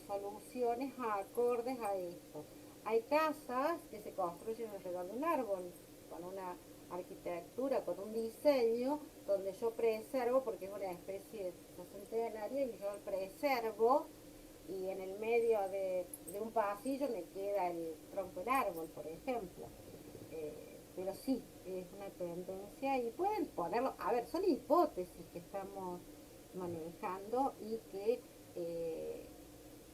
soluciones acordes a esto. Hay casas que se construyen alrededor de un árbol, con una arquitectura, con un diseño, donde yo preservo, porque es una especie centenaria, y yo preservo, y en el medio de un pasillo me queda el tronco del árbol, por ejemplo. Pero sí, es una tendencia y pueden ponerlo, a ver, son hipótesis que estamos manejando y que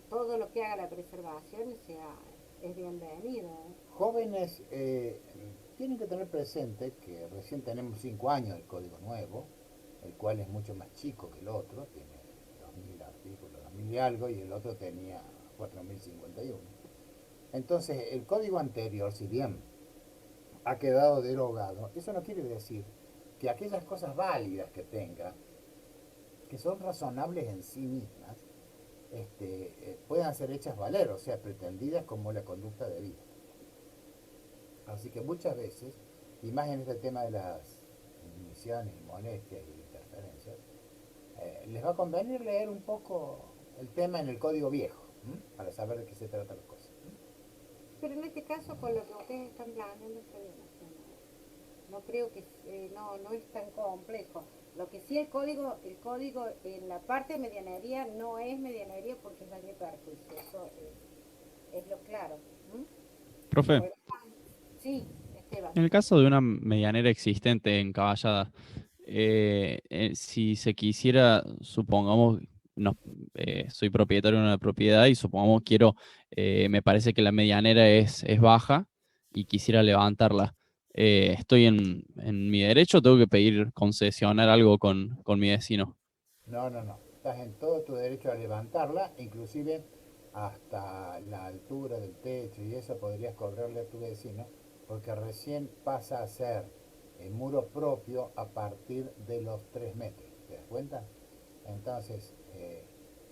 todo lo que haga la preservación es bienvenido. Jóvenes tienen que tener presente que recién tenemos 5 años del código nuevo, el cual es mucho más chico que el otro, tiene 2000 artículos, 2000 y algo, y el otro tenía 4051. Entonces, el código anterior, si bien ha quedado derogado, eso no quiere decir que aquellas cosas válidas que tenga, que son razonables en sí mismas, puedan ser hechas valer, o sea, pretendidas como la conducta de vida. Así que muchas veces, y más en este tema de las emisiones y molestias y interferencias, les va a convenir leer un poco el tema en el código viejo, para saber de qué se tratan las cosas. Pero en este caso, con lo que ustedes están planeando, está bien. O sea, no creo que no es tan complejo. Lo que sí, el código en la parte de medianería no es medianería porque es daño y perjuicio. Eso es lo claro. Profe, Bueno, sí, Esteban. en el caso de una medianera existente en Caballada, si se quisiera, supongamos, no, soy propietario de una propiedad y supongamos me parece que la medianera es baja y quisiera levantarla. ¿Estoy en mi derecho o tengo que pedir concesionar algo con mi vecino? No. Estás en todo tu derecho a levantarla, inclusive hasta la altura del techo y eso podrías cobrarle a tu vecino, porque recién pasa a ser el muro propio a partir de los 3 metros. ¿Te das cuenta? Entonces,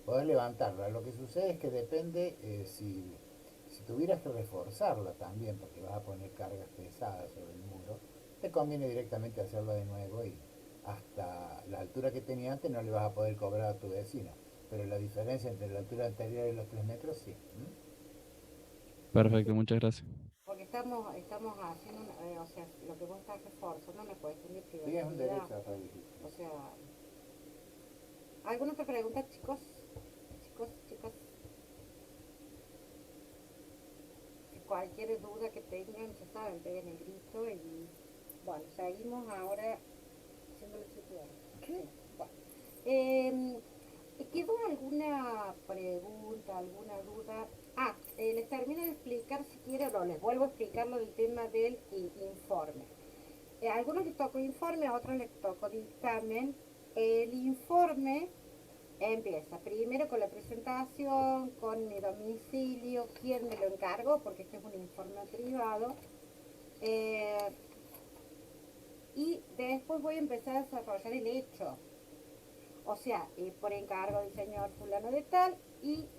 podés levantarla. Lo que sucede es que depende si tuvieras que reforzarla también, porque vas a poner cargas pesadas sobre el muro, te conviene directamente hacerlo de nuevo y hasta la altura que tenía antes no le vas a poder cobrar a tu vecino. Pero la diferencia entre la altura anterior y los 3 metros, sí. Perfecto, muchas gracias. Porque estamos haciendo, o sea, lo que vos estás reforzando una cuestión de Sí, es un privacidad. derecho a reelegir. O sea, ¿alguna otra pregunta, chicos? Chicas. Cualquier duda que tengan, ya saben, peguen el grito y bueno, seguimos ahora haciéndole ¿Qué? Bueno. ¿Quedó alguna pregunta, alguna duda? Les termino de explicar si quieren, o les vuelvo a explicar lo del tema del informe. A algunos les tocó informe, a otros les tocó dictamen. El informe empieza primero con la presentación, con mi domicilio, quién me lo encargó, porque este es un informe privado. Y después voy a empezar a desarrollar el hecho. O sea, por encargo del señor fulano de tal y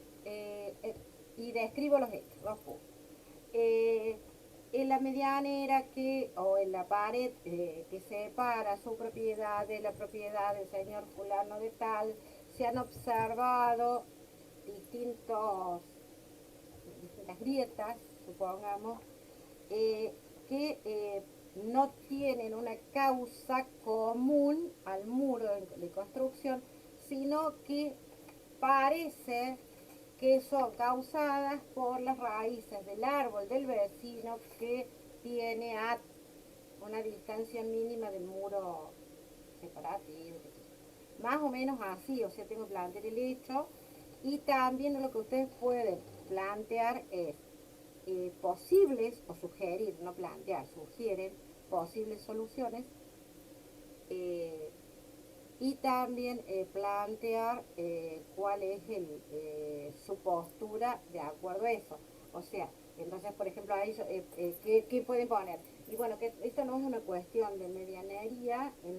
describo los hechos, los puntos. En la medianera o en la pared que separa su propiedad de la propiedad del señor fulano de tal, se han observado distintas grietas, supongamos, que no tienen una causa común al muro de construcción, sino que parece que son causadas por las raíces del árbol del vecino que tiene a una distancia mínima del muro separativo. Más o menos así, o sea, tengo que plantear el hecho y también lo que ustedes pueden plantear es posibles, o sugerir, no plantear, sugieren posibles soluciones y también plantear cuál es su postura de acuerdo a eso. O sea, entonces, por ejemplo, ahí, ¿qué pueden poner? Y bueno, que esto no es una cuestión de medianería en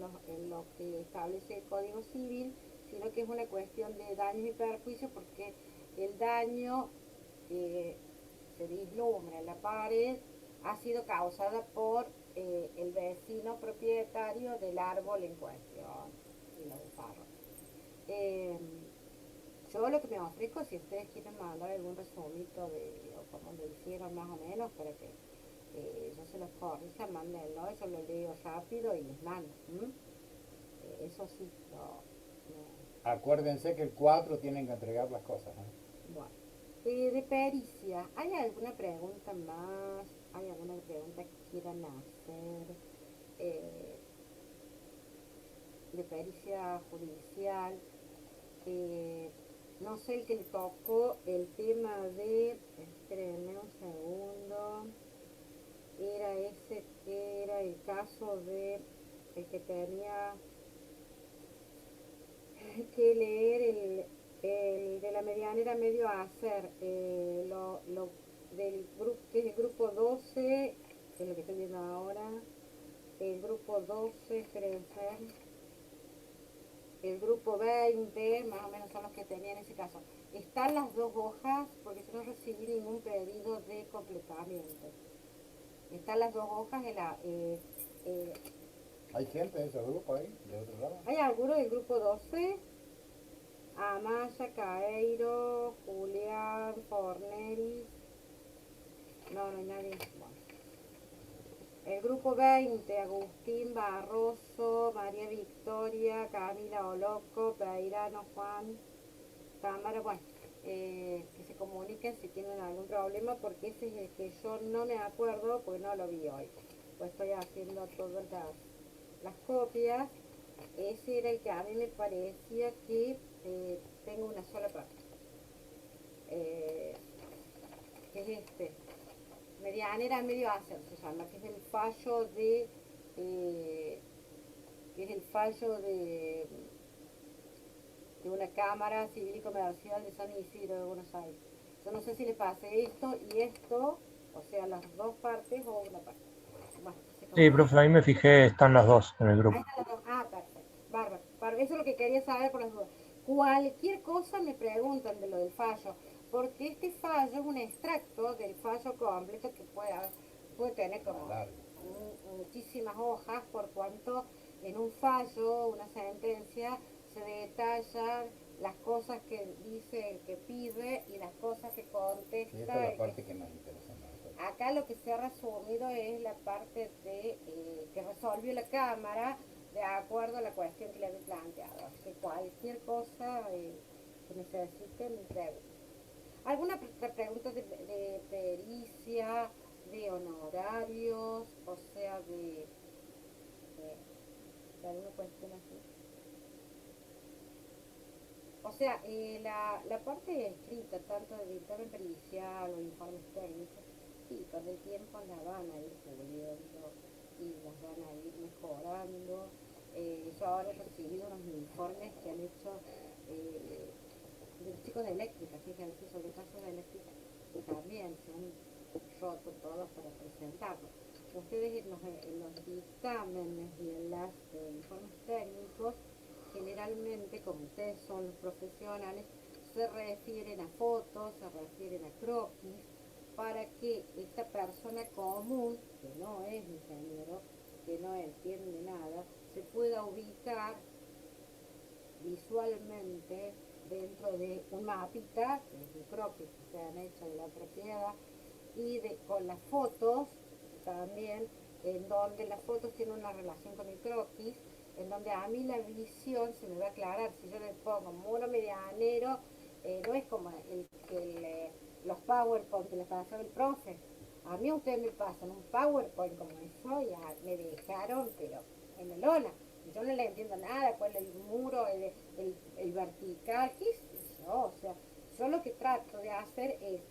lo que establece el Código Civil, sino que es una cuestión de daños y perjuicios, porque el daño se vislumbra en la pared ha sido causada por el vecino propietario del árbol en cuestión y lo desarrollo. Yo lo que me ofrezco, si ustedes quieren mandar algún resumito de cómo lo hicieron más o menos, para que yo se los corrija, mándenlo, yo lo leo rápido y les mando. Eso sí, Acuérdense que el 4 tienen que entregar las cosas. Bueno. De pericia, ¿hay alguna pregunta más? ¿Hay alguna pregunta que quieran hacer? De pericia judicial. No sé, el que le tocó el tema de, espérenme un segundo, era el caso de el que tenía que leer el de la medianera medio a hacer, del grupo, que es el grupo 12, que es lo que estoy viendo ahora, el grupo 12, espérense, el grupo 20, más o menos son los que tenía en ese caso. Están las dos hojas, porque yo no recibí ningún pedido de completamiento. Están las dos hojas de la... ¿Hay gente de ese grupo ahí, de otro lado? ¿Hay alguno del grupo 12? Amaya, Caeiro, Julián, Forneris. No hay nadie. Bueno. El grupo 20, Agustín Barroso, María Victoria, Camila Oloco, Peirano, Juan, Cámara. Bueno, que se comuniquen si tienen algún problema, porque ese es el que yo no me acuerdo, porque no lo vi hoy. Pues estoy haciendo todas las copias. Ese era el que a mí me parecía que tengo una sola parte. Que es este. Medianera medio hacer se llama, que es el fallo de una Cámara Civil y Comercial de San Isidro de Buenos Aires. Yo no sé si le pase esto y esto, o sea, las dos partes o una parte. Bueno, Sí, profe, ahí me fijé, están las dos en el grupo. ahí están las dos. Ah, perfecto. Bárbaro. Eso es lo que quería saber por las dudas. Cualquier cosa me preguntan de lo del fallo, porque este fallo es un extracto del fallo completo que puede tener como muchísimas hojas, por cuanto en un fallo, una sentencia, se detallan las cosas que dice el que pide y las cosas que contesta. Sí, esta es la parte que más interesa. Acá lo que se ha resumido es la parte de que resolvió la Cámara de acuerdo a la cuestión que le había planteado. Así que cualquier cosa que necesiten, me pregunten. ¿Alguna pregunta de pericia, de honorarios, o sea, de alguna cuestión así? O sea, la parte escrita, tanto de dictamen pericial o informes técnicos, sí, con el tiempo la van a ir puliendo y las van a ir mejorando. Yo ahora he recibido unos informes que han hecho de los chicos de eléctrica, fíjense, sobre el caso de eléctrica, que también se han roto todos para presentarlo. Ustedes en los dictámenes y en los informes técnicos, generalmente, como ustedes son los profesionales, se refieren a fotos, se refieren a croquis, para que esta persona común, que no es ingeniero, que no entiende nada, se pueda ubicar visualmente dentro de un mapita, que es un croquis que se han hecho de la propiedad, y con las fotos también, en donde las fotos tienen una relación con el croquis, en donde a mí la visión se me va a aclarar. Si yo le pongo muro medianero, no es como los PowerPoint que le pasaba el profe. A mí ustedes me pasan un PowerPoint como eso y me dejaron, pero en la lona. Yo no le entiendo nada, cuál es el muro, el vertical, qué sé yo. O sea, yo lo que trato de hacer es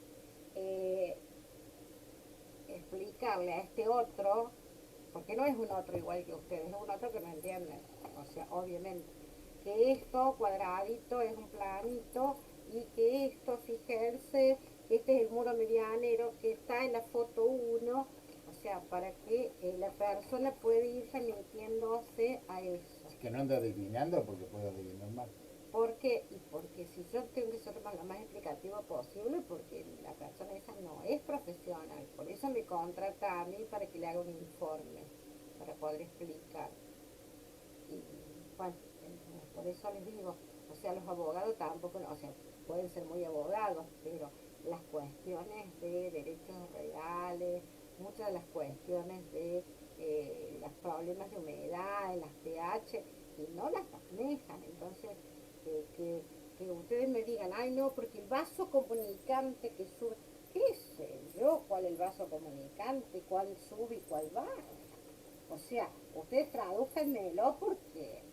explicarle a este otro, porque no es un otro igual que ustedes, es un otro que no entiende, o sea, obviamente, que esto cuadradito es un planito y que esto, fíjense, este es el muro medianero que está en la foto 1, o sea, para que la persona pueda ir remitiéndose a eso. Es que no ando adivinando porque puedo adivinar mal. ¿Por qué? Y porque si yo tengo que ser lo más explicativo posible, porque la persona esa no es profesional, por eso me contrata a mí para que le haga un informe, para poder explicar. Y bueno, por eso les digo, o sea, los abogados tampoco, o sea, pueden ser muy abogados, pero las cuestiones de derechos reales, muchas de las cuestiones de los problemas de humedad, en las pH, y no las manejan, entonces que ustedes me digan, ay no, porque el vaso comunicante que sube, qué sé yo, cuál es el vaso comunicante, cuál sube y cuál baja. O sea, ustedes tradújanmelo porque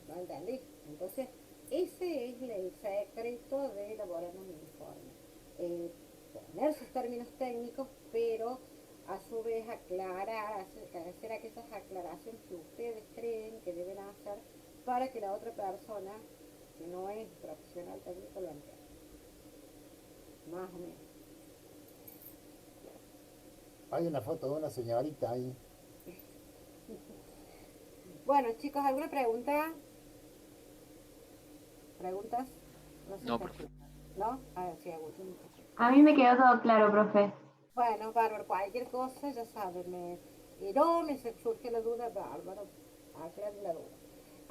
no entendí. Entonces, ese es el secreto de elaborar un informe. Poner sus términos técnicos, pero a su vez aclarar, hacer aquellas aclaraciones que ustedes creen que deben hacer para que la otra persona, que no es profesional técnico, lo entienda. Más o menos. Hay una foto de una señorita ahí. Bueno, chicos, ¿alguna pregunta? ¿Preguntas? No, profe. ¿No? A ver, sí, Agustín. A mí me quedó todo claro, profe. Bueno, bárbaro, cualquier cosa, ya saben, no me surge la duda, bárbaro, aclaren la duda.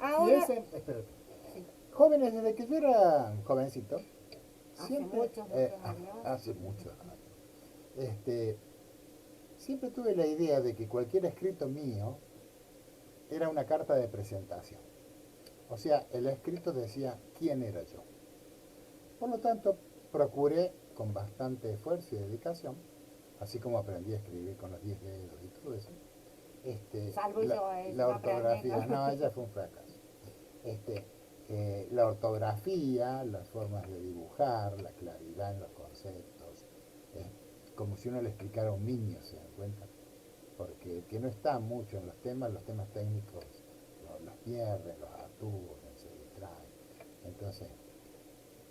Y Ahora, espérate. sí, Jóvenes, desde que yo era jovencito, hace siempre, muchos años. hace muchos años, siempre tuve la idea de que cualquier escrito mío era una carta de presentación. O sea, el escrito decía quién era yo. Por lo tanto, procuré con bastante esfuerzo y dedicación, así como aprendí a escribir con los 10 dedos y todo eso, Salvo yo, la no aprendí, ortografía, ¿no? no, ella fue un fracaso. La ortografía, las formas de dibujar, la claridad en los conceptos, como si uno le explicara a un niño, ¿se dan cuenta? Porque el que no está mucho en los temas técnicos los pierde, los aturden, se distraen. Entonces,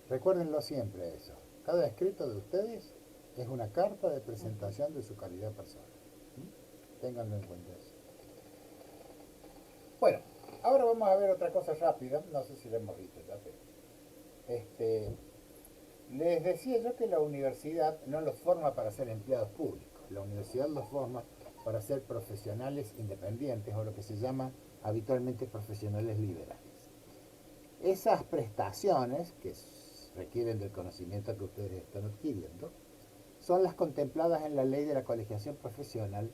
recuérdenlo siempre eso. Cada escrito de ustedes es una carta de presentación de su calidad personal. ¿Mm? Ténganlo en cuenta eso. Bueno, ahora vamos a ver otra cosa rápida. No sé si lo hemos visto ya, pero les decía yo que la universidad no los forma para ser empleados públicos. La universidad los forma para ser profesionales independientes, o lo que se llama habitualmente profesionales liberales. Esas prestaciones que requieren del conocimiento que ustedes están adquiriendo son las contempladas en la ley de la colegiación profesional,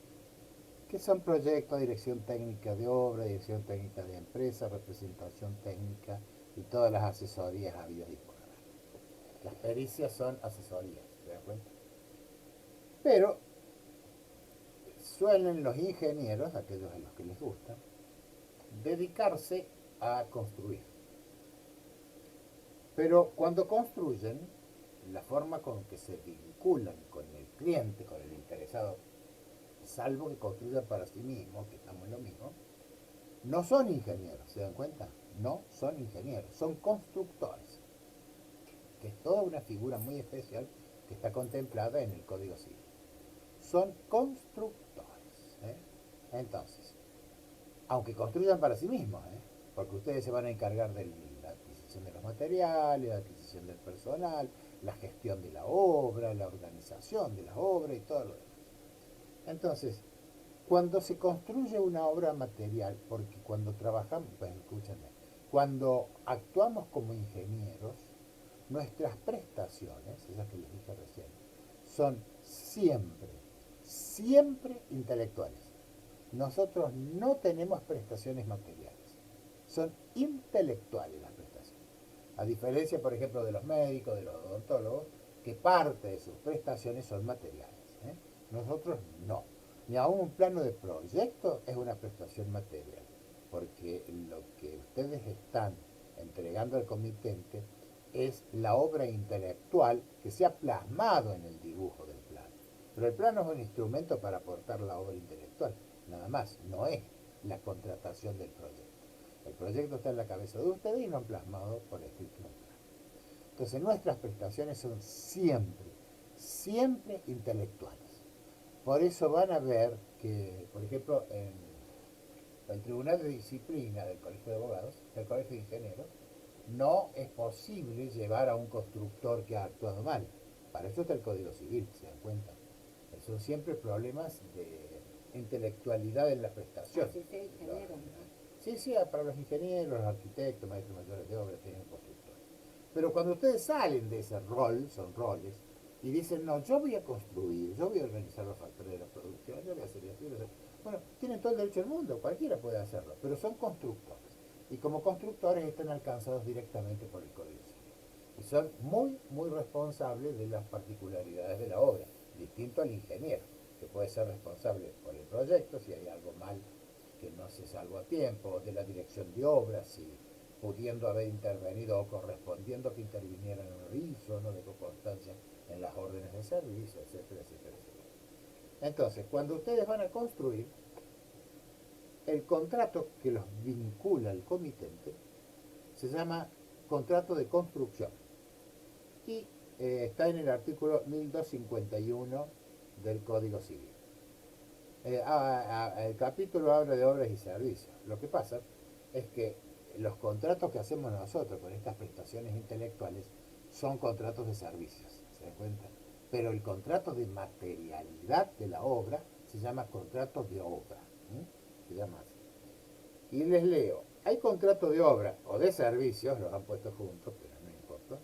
que son proyectos, dirección técnica de obra, dirección técnica de empresa, representación técnica y todas las asesorías habidas y por haber. Las pericias son asesorías, ¿se dan cuenta? Pero suelen los ingenieros, aquellos a los que les gusta, dedicarse a construir. Pero cuando construyen, la forma con que se vinculan con el cliente, con el interesado, salvo que construyan para sí mismos, que estamos en lo mismo, no son ingenieros, ¿se dan cuenta? No son ingenieros, son constructores, que es toda una figura muy especial que está contemplada en el Código Civil. Son constructores, ¿eh? Entonces, aunque construyan para sí mismos, porque ustedes se van a encargar de la adquisición de los materiales, la adquisición del personal, la gestión de la obra, la organización de la obra y todo lo demás. Entonces, cuando se construye una obra material, porque cuando trabajamos, pues escúchenme, cuando actuamos como ingenieros, nuestras prestaciones, esas que les dije recién, son siempre intelectuales. Nosotros no tenemos prestaciones materiales, son intelectuales las prestaciones. A diferencia, por ejemplo, de los médicos, de los odontólogos, que parte de sus prestaciones son materiales, ¿eh? Nosotros no. Ni aún un plano de proyecto es una prestación material, porque lo que ustedes están entregando al comitente es la obra intelectual que se ha plasmado en el dibujo del plano. Pero el plano es un instrumento para aportar la obra intelectual, nada más, no es la contratación del proyecto. El proyecto está en la cabeza de ustedes y no han plasmado por escrito en un plano. Entonces nuestras prestaciones son siempre intelectuales. Por eso van a ver que, por ejemplo, en el Tribunal de Disciplina del Colegio de Abogados, del Colegio de Ingenieros, no es posible llevar a un constructor que ha actuado mal. Para eso está el Código Civil, ¿se dan cuenta? Son siempre problemas de intelectualidad en la prestación. Así sea ingeniero, ¿no? Sí, para los ingenieros, los arquitectos, maestros mayores de obra, tienen constructores. Pero cuando ustedes salen de ese rol, son roles, y dicen, no, yo voy a construir, yo voy a organizar los factores de la producción, yo voy a hacer esto, bueno, tienen todo el derecho del mundo, cualquiera puede hacerlo, pero son constructores. Y como constructores están alcanzados directamente por el Código Civil. Y son muy responsables de las particularidades de la obra, distinto al ingeniero, que puede ser responsable por el proyecto, si hay algo mal que no se salvó a tiempo, de la dirección de obras, si pudiendo haber intervenido o correspondiendo que intervinieran en lo hizo, no dejó constancia en las órdenes de servicio, etcétera. Entonces, cuando ustedes van a construir, el contrato que los vincula al comitente se llama contrato de construcción y está en el artículo 1251 del Código Civil. El capítulo habla de obras y servicios. Lo que pasa es que los contratos que hacemos nosotros con estas prestaciones intelectuales son contratos de servicios, ¿se dan cuenta? Pero el contrato de materialidad de la obra se llama contrato de obra, se llama así. Y les leo, hay contrato de obra o de servicios, los han puesto juntos, pero no importa,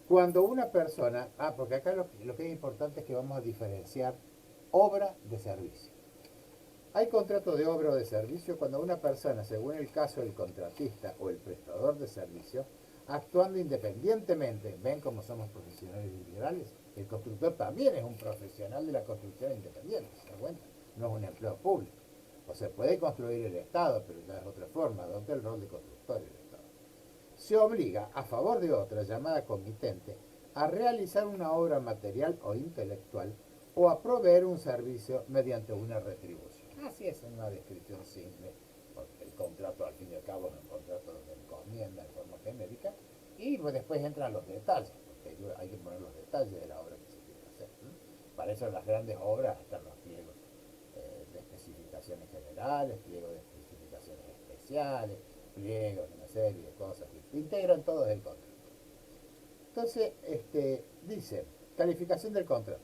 cuando una persona, porque acá lo que es importante es que vamos a diferenciar obra de servicio. Hay contrato de obra o de servicio cuando una persona, según el caso del contratista o el prestador de servicio, actuando independientemente, ven cómo somos profesionales liberales, el constructor también es un profesional de la construcción independiente, ¿se dan cuenta? No es un empleo público. O sea, puede construir el Estado, pero ya es otra forma, adopta el rol de constructor el Estado. Se obliga, a favor de otra llamada comitente, a realizar una obra material o intelectual o a proveer un servicio mediante una retribución. Así es una descripción simple, porque el contrato al fin y al cabo es un contrato de encomienda en forma genérica, y después entran los detalles, porque hay que poner los detalles de la obra que se quiere hacer, ¿no? Para eso en las grandes obras están los pliegos de especificaciones generales, pliegos de especificaciones especiales, pliegos de una serie de cosas que integran todos el contrato. Entonces, dice, calificación del contrato.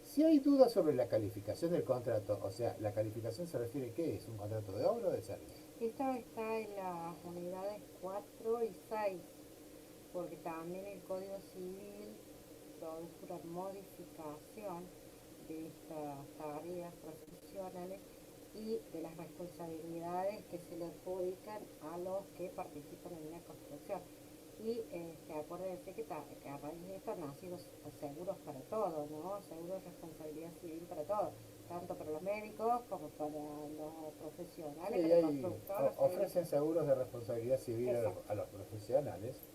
Si hay dudas sobre la calificación del contrato, o sea, la calificación se refiere a qué es, un contrato de obra o de servicio. Esto está en las unidades 4 y 6, porque también el Código Civil produce una modificación de estas tareas profesionales y de las responsabilidades que se le adjudican a los que participan en una construcción. Y acuérdense que a raíz de esto han nacido seguros para todo, ¿no? Seguros de responsabilidad civil para todo, tanto para los médicos como para los profesionales. Sí, ofrecen seguros de responsabilidad civil a los profesionales.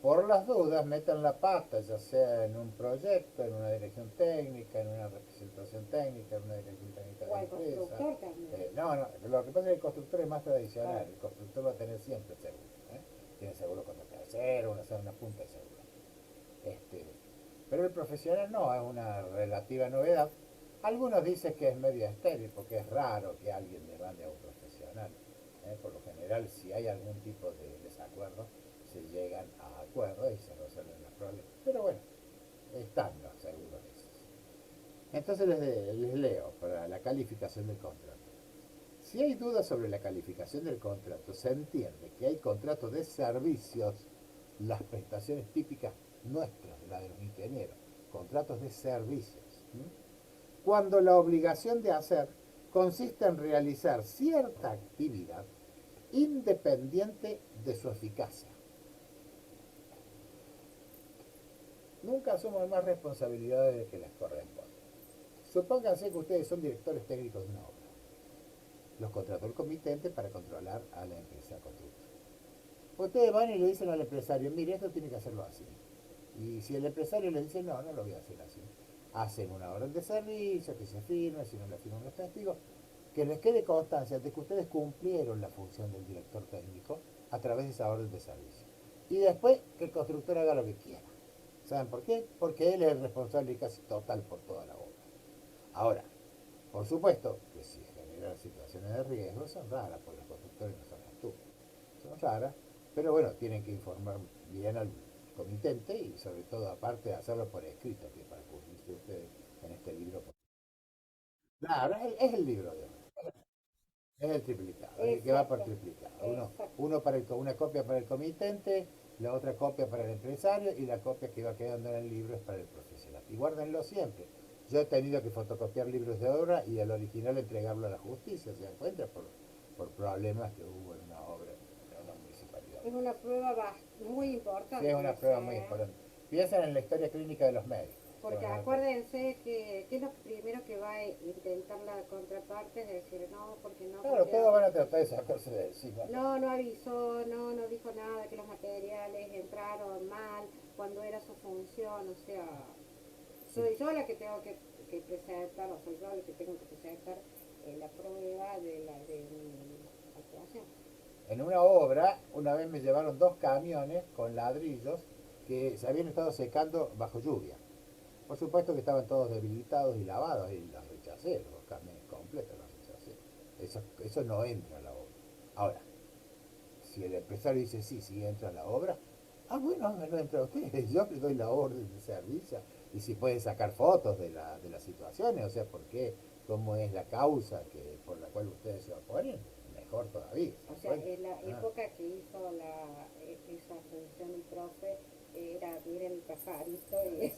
Por las dudas, metan la pata, ya sea en un proyecto, en una dirección técnica, en una representación técnica, en una dirección técnica de la empresa. No, lo que pasa es que el constructor es más tradicional, el constructor va a tener siempre seguro. Tiene seguro contra tercero, una punta de seguro. Pero el profesional no, es una relativa novedad. Algunos dicen que es media estéril, porque es raro que alguien le mande a un profesional. Por lo general, si hay algún tipo de desacuerdo, se llegan a acuerdos y se resuelven los problemas. Pero bueno, están los seguros esos. Entonces les leo para la calificación del contrato. Si hay dudas sobre la calificación del contrato, se entiende que hay contratos de servicios, las prestaciones típicas nuestras, la de los ingenieros, contratos de servicios. Cuando la obligación de hacer consiste en realizar cierta actividad independiente de su eficacia. Nunca asuman más responsabilidades de que les corresponde. Supónganse que ustedes son directores técnicos de una obra. Los contrató el comitente para controlar a la empresa constructora. Ustedes van y le dicen al empresario, mire, esto tiene que hacerlo así. Y si el empresario le dice, no, no lo voy a hacer así. Hacen una orden de servicio, que se firme, si no la firman los testigos, que les quede constancia de que ustedes cumplieron la función del director técnico a través de esa orden de servicio. Y después que el constructor haga lo que quiera. ¿Saben por qué? Porque él es el responsable casi total por toda la obra. Ahora, por supuesto que si generan situaciones de riesgo son raras, porque los constructores no son estúpidos. Son raras, pero bueno, tienen que informar bien al comitente y sobre todo aparte de hacerlo por escrito, que para publicarse ustedes en este libro. Claro, es el libro de obra. Es el triplicado, el que va por triplicado. Una copia para el comitente, la otra copia para el empresario y la copia que va quedando en el libro es para el profesional. Y guárdenlo siempre. Yo he tenido que fotocopiar libros de obra y el original entregarlo a la justicia, ¿se dan cuenta? Por problemas que hubo en una obra, en una municipalidad. Es una prueba muy importante. Sí, es una prueba muy importante. Piensen en la historia clínica de los médicos. Porque acuérdense que es lo primero que va a intentar la contraparte, es decir, no, porque no. Claro, todos van a tratar de sacarse de encima. No avisó, no dijo nada, que los materiales entraron mal, cuando era su función, o sea, soy yo la que tengo que presentar, o soy yo la que tengo que presentar la prueba de mi actuación. En una obra, una vez me llevaron 2 camiones con ladrillos que se habían estado secando bajo lluvia. Por supuesto que estaban todos debilitados y lavados y los rechacé, los camiones completos los rechacé. Eso no entra a la obra. Ahora, si el empresario dice sí entra a la obra, bueno, no entra a ustedes, yo le doy la orden de servicio y si pueden sacar fotos de las situaciones, o sea, por qué, cómo es la causa por la cual ustedes se oponen, mejor todavía. O sea, en la época que hizo esa función el profe, miren el pajarito y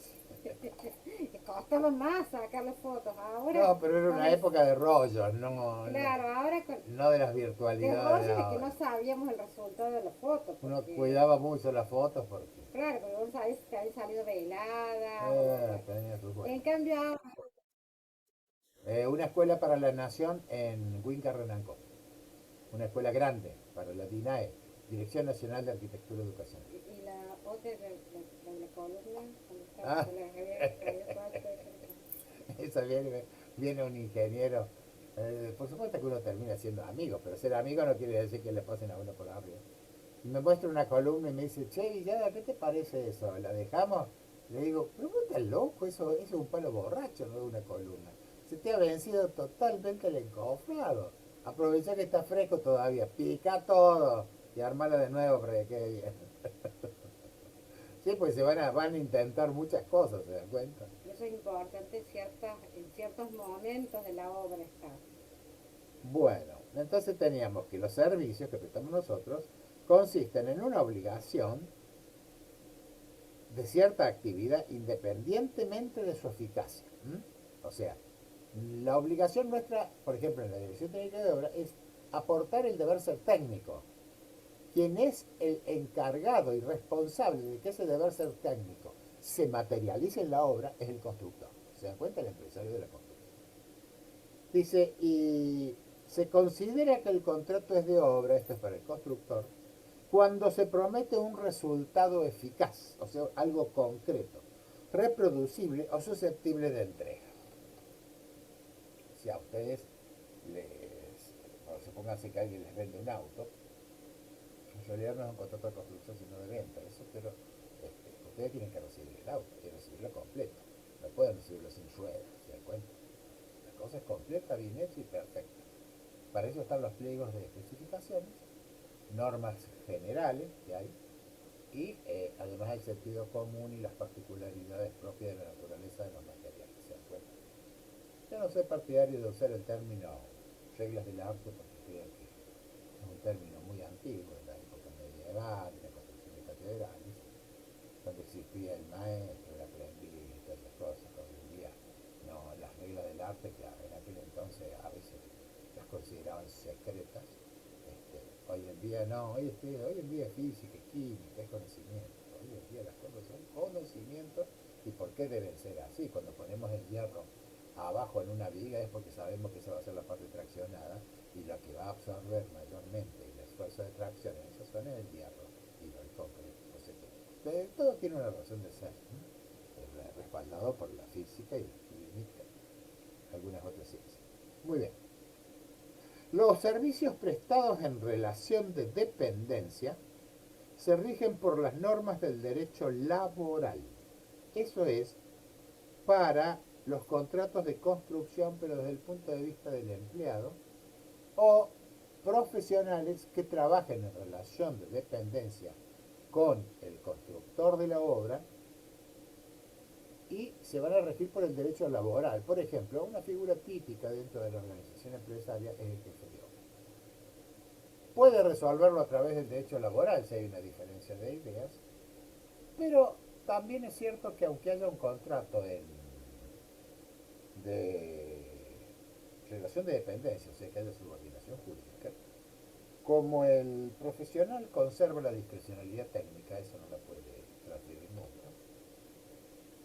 costaba más sacar las fotos. Ahora, no, pero era una época de rollos, no, claro, ahora no de las virtualidades. De rollos de que no sabíamos el resultado de las fotos. Uno cuidaba mucho las fotos porque... Claro, porque vos sabés que habían salido veladas. En cambio ahora... una escuela para la nación en Huinca Renancó. Una escuela grande para la DINAE, Dirección Nacional de Arquitectura y Educación. Y la otra de la columna, Esa viene un ingeniero. Por supuesto que uno termina siendo amigo, pero ser amigo no quiere decir que le pasen a uno por arriba. Me muestra una columna y me dice, che, Villada, ¿qué te parece eso? ¿La dejamos? Le digo, pero vos estás loco, eso es un palo borracho, no es una columna. Se te ha vencido totalmente el encofrado. Aprovecha que está fresco todavía, pica todo y armala de nuevo para que quede bien. Sí, pues van a intentar muchas cosas, ¿se dan cuenta? Eso es importante en ciertos momentos de la obra estar. Bueno, entonces teníamos que los servicios que prestamos nosotros consisten en una obligación de cierta actividad independientemente de su eficacia. O sea, la obligación nuestra, por ejemplo, en la Dirección Técnica de Obra, es aportar el deber ser técnico. Quien es el encargado y responsable de que ese deber ser técnico se materialice en la obra es el constructor. ¿Se dan cuenta? El empresario de la construcción. Dice, y se considera que el contrato es de obra, esto es para el constructor, cuando se promete un resultado eficaz, o sea, algo concreto, reproducible o susceptible de entrega. Si a ustedes supónganse que alguien les vende un auto, en realidad no es un contrato de construcción sino de venta, eso, pero ustedes tienen que recibir el auto y recibirlo completo, no pueden recibirlo sin ruedas, ¿se dan cuenta? La cosa es completa, bien hecha y perfecta. Para eso están los pliegos de especificaciones, normas generales que hay, y además el sentido común y las particularidades propias de la naturaleza de los materiales, ¿se dan cuenta? Yo no soy partidario de usar el término reglas del arte porque creo que es un término muy antiguo, de la época medieval, de la construcción de catedrales, donde existía el maestro, el aprendiz y todas esas cosas. Hoy en día, no, las reglas del arte, que en aquel entonces a veces las consideraban secretas, hoy en día no, hoy en día es física, es química, es conocimiento. Hoy en día las cosas son conocimiento. ¿Y por qué deben ser así? Cuando ponemos el hierro abajo en una viga es porque sabemos que esa va a ser la parte traccionada y lo que va a absorber mayormente el esfuerzo de tracción en esa zona es el hierro y no el concreto. O sea que todo tiene una razón de ser, ¿no? Respaldado por la física y la química, algunas otras ciencias. Muy bien. Los servicios prestados en relación de dependencia se rigen por las normas del derecho laboral. Eso es para los contratos de construcción, pero desde el punto de vista del empleado, o profesionales que trabajen en relación de dependencia con el constructor de la obra y se van a regir por el derecho laboral. Por ejemplo, una figura típica dentro de la organización empresaria es el jefe de obra. Puede resolverlo a través del derecho laboral si hay una diferencia de ideas, pero también es cierto que aunque haya un contrato de relación de dependencia, o sea que haya subordinación jurídica, como el profesional conserva la discrecionalidad técnica, eso no la puede transferir nunca,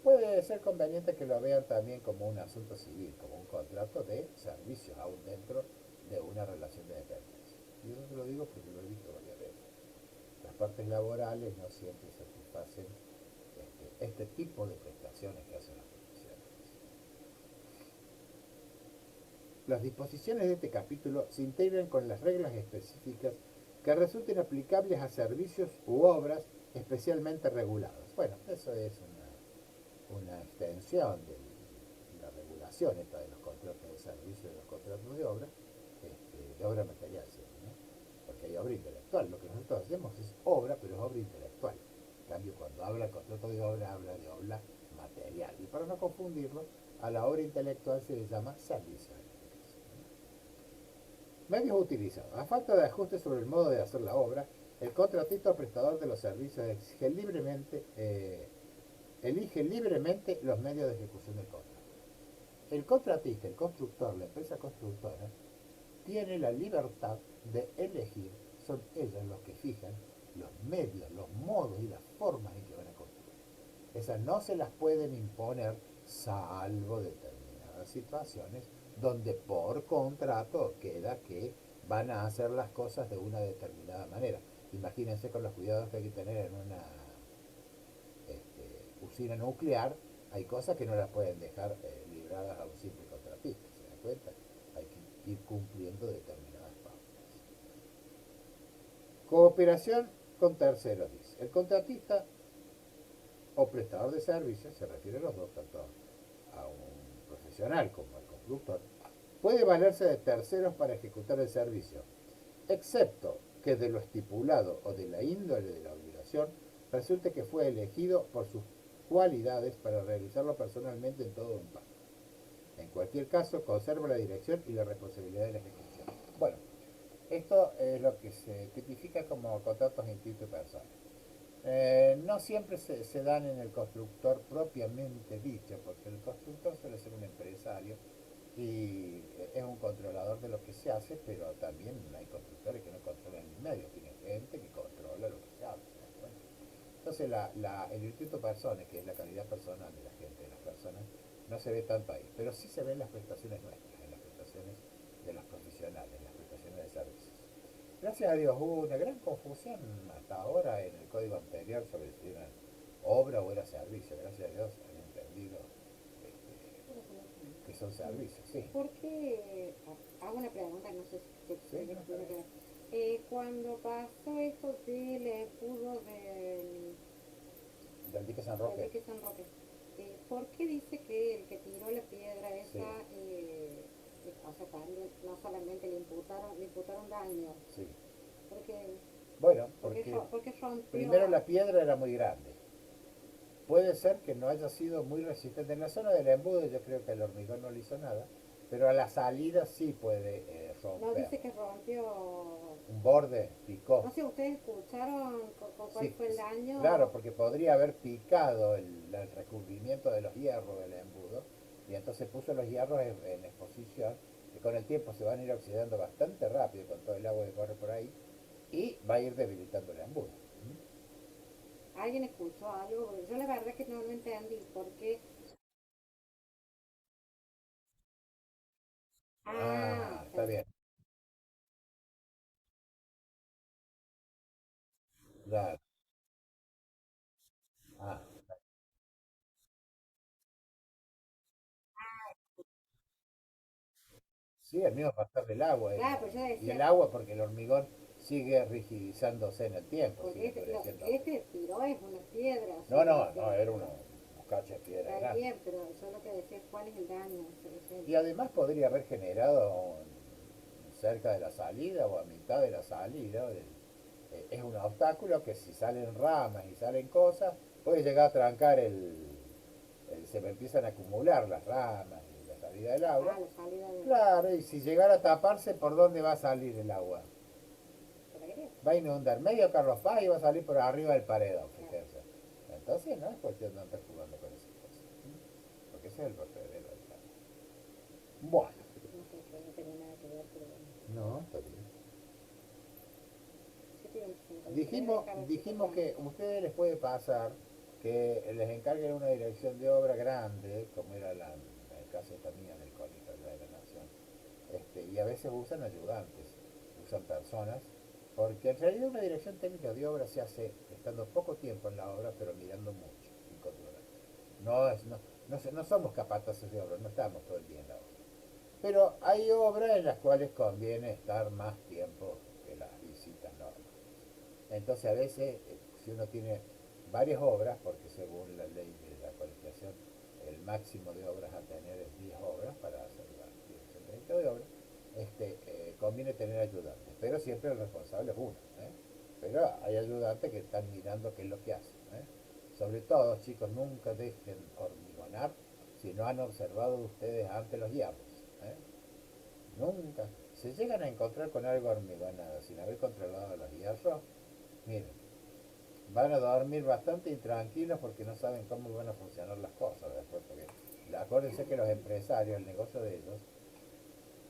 puede ser conveniente que lo vean también como un asunto civil, como un contrato de servicios, aún dentro de una relación de dependencia. Y eso te lo digo porque lo he visto varias veces. Las partes laborales no siempre satisfacen este tipo de prestaciones que hacen las profesionales. Las disposiciones de este capítulo se integran con las reglas específicas que resulten aplicables a servicios u obras especialmente reguladas. Bueno, eso es una extensión de la regulación esta de los contratos de servicio y de los contratos de obra material, ¿no? Porque hay obra intelectual. Lo que nosotros hacemos es obra, pero es obra intelectual. En cambio, cuando habla el contrato de obra, habla de obra material. Y para no confundirlo, a la obra intelectual se le llama servicio. Medios utilizados. A falta de ajuste sobre el modo de hacer la obra, el contratista o prestador de los servicios elige libremente los medios de ejecución del contrato. El contratista, el constructor, la empresa constructora, tiene la libertad de elegir, son ellos los que fijan los medios, los modos y las formas en que van a construir. Esas no se las pueden imponer salvo determinadas situaciones donde por contrato queda que van a hacer las cosas de una determinada manera. Imagínense con los cuidados que hay que tener en una usina nuclear, hay cosas que no las pueden dejar libradas a un simple contratista, ¿se dan cuenta? Hay que ir cumpliendo determinadas pautas. Cooperación con terceros, dice. El contratista o prestador de servicios, se refiere a los dos, tanto a un profesional como al constructor, puede valerse de terceros para ejecutar el servicio, excepto que de lo estipulado o de la índole de la obligación resulte que fue elegido por sus cualidades para realizarlo personalmente en todo un pago. En cualquier caso, conserva la dirección y la responsabilidad de la ejecución. Bueno, esto es lo que se tipifica como contratos instituto-persona. No siempre se dan en el constructor propiamente dicho, porque el constructor suele ser un empresario y es un controlador de lo que se hace, pero también hay constructores que no controlan ni medio, tienen gente que controla lo que se hace. Bueno, entonces el instituto personas, que es la calidad personal de la gente, de las personas, no se ve tanto ahí, pero sí se ven las prestaciones nuestras, en las prestaciones de los profesionales, en las prestaciones de servicios. Gracias a Dios hubo una gran confusión hasta ahora en el código anterior sobre si era obra o era servicio. Gracias a Dios han entendido que son servicios, sí. ¿Por qué? Hago una pregunta, no sé si tiene que ver. Cuando pasó esto del escudo Del dique San Roque. del dique San Roque, ¿por qué dice que el que tiró la piedra esa, o sea, también no solamente le imputaron daño? Sí. Porque, Bueno, porque rompió. primero la piedra era muy grande. Puede ser que no haya sido muy resistente. En la zona del embudo yo creo que el hormigón no le hizo nada, pero a la salida sí puede romper. No dice que rompió. Un borde picó. No sé, ¿ustedes escucharon cuál fue el daño? Claro, porque podría haber picado el recubrimiento de los hierros del embudo y entonces puso los hierros en exposición, que con el tiempo se van a ir oxidando bastante rápido con todo el agua que corre por ahí y va a ir debilitando el embudo. ¿Alguien escuchó algo? Porque yo la verdad que no lo entendí. ¿Por qué? Está bien. Claro. Ah, sí, el mismo pasar del agua. Claro, pues yo Y decía, el agua porque el hormigón sigue rigidizándose en el tiempo. porque Sigue endureciendo. este tiró es una piedra. o No, sea, no, que- no, era un cacho de piedra Está grande. bien, pero yo lo que decía, ¿cuál es el daño? Y además podría haber generado cerca de la salida o a mitad de la salida. Es un obstáculo que si salen ramas y salen cosas, puede llegar a trancar se me empiezan a acumular las ramas y la salida del agua. La salida de Claro, y si llegara a taparse, ¿por dónde va a salir el agua? por la grieta. Va a inundar medio Carlos Paz y va a salir por arriba del paredón, fíjense. Entonces no es cuestión de andar jugando con esas cosas. Porque ese es el vertedero del agua. Bueno. No sé, que no tenía nada que ver, pero bueno. No, está bien. 7:25. Dijimos que a ustedes les puede pasar que les encarguen una dirección de obra grande, como era el caso esta mía del Colegio de la Nación, y a veces usan ayudantes, usan personas, porque en realidad una dirección técnica de obra se hace estando poco tiempo en la obra, pero mirando mucho y controlando. No somos capataces de obra, no estamos todo el día en la obra. Pero hay obras en las cuales conviene estar más tiempo que las visitas normales. Entonces a veces, si uno tiene varias obras, porque según la ley de la colegiación, el máximo de obras a tener es 10 obras para hacer la dirección técnica de obra, conviene tener ayudantes, pero siempre el responsable es uno. Pero hay ayudantes que están mirando qué es lo que hacen. Sobre todo, chicos, nunca dejen hormigonar si no han observado ustedes antes los hierros. Nunca. Se llegan a encontrar con algo hormigonado sin haber controlado los hierros, miren, van a dormir bastante intranquilos porque no saben cómo van a funcionar las cosas después. Porque acuérdense que los empresarios, el negocio de ellos,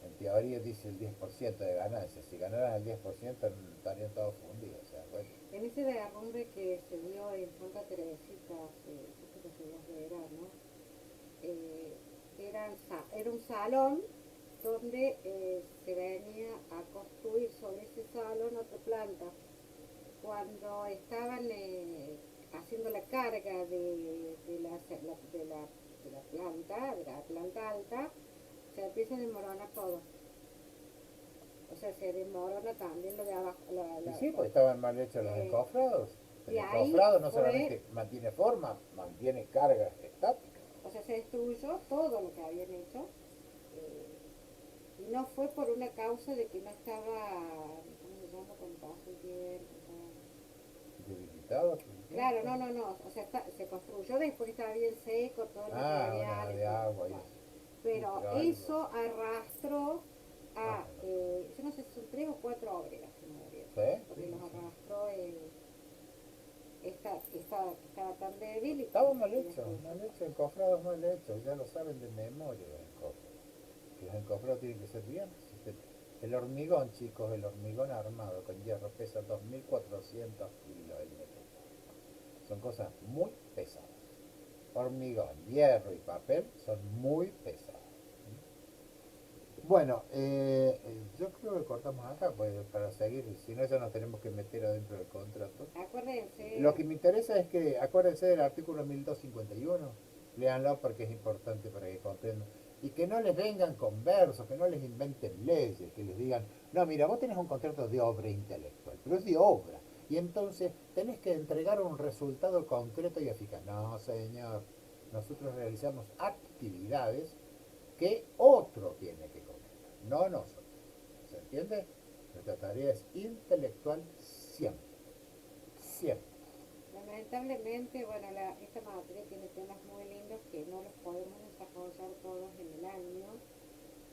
en teoría dice el 10% de ganancias. Si ganaran el 10% estarían todos fundidos. O sea, bueno. En ese derrumbe que se dio en Santa Teresita hace unos días de verano, era un salón donde se venía a construir sobre ese salón otra planta. Cuando estaban haciendo la carga de la planta alta, se empieza a desmoronar todo. O sea, se demorona también lo de abajo. Y sí, pues estaban mal hechos los encofrados. El y ahí encofrado no fue- solamente mantiene forma, mantiene carga estática. O sea, se destruyó todo lo que habían hecho. Y no fue por una causa de que no estaba, ¿cómo se llama? Cuando pasa el tiempo. Debilitado. Claro, no. O sea, se construyó después que estaba bien seco, todo el Ah, material. bueno, y de todo. agua y Bueno, eso. pero Claro. eso arrastró a, Ah. yo no sé si son 3 o 4 obreras que murieron. ¿Sí? Porque los arrastró esta que estaba tan débil. Estaba mal hecho, encofrados mal hechos, ya lo saben de memoria los encofrados. Que los encofrados tienen que ser bien resistentes. El hormigón, chicos, el hormigón armado con hierro pesa 2.400 kilos el metro. Son cosas muy pesadas. Hormigón, hierro y papel son muy pesados. Bueno, yo creo que cortamos acá pues, para seguir, si no ya nos tenemos que meter adentro del contrato. Acuérdense. Lo que me interesa es que acuérdense del artículo 1251, léanlo porque es importante para que comprendan. Y que no les vengan con versos, que no les inventen leyes, que les digan, no, mira, vos tenés un contrato de obra intelectual, pero es de obra. Y entonces tenés que entregar un resultado concreto y eficaz. No, señor, nosotros realizamos actividades que otro tiene que comentar, no nosotros. ¿Se entiende? Nuestra tarea es intelectual siempre. Siempre. Lamentablemente, bueno, esta materia tiene temas muy lindos que no los podemos desarrollar todos en el año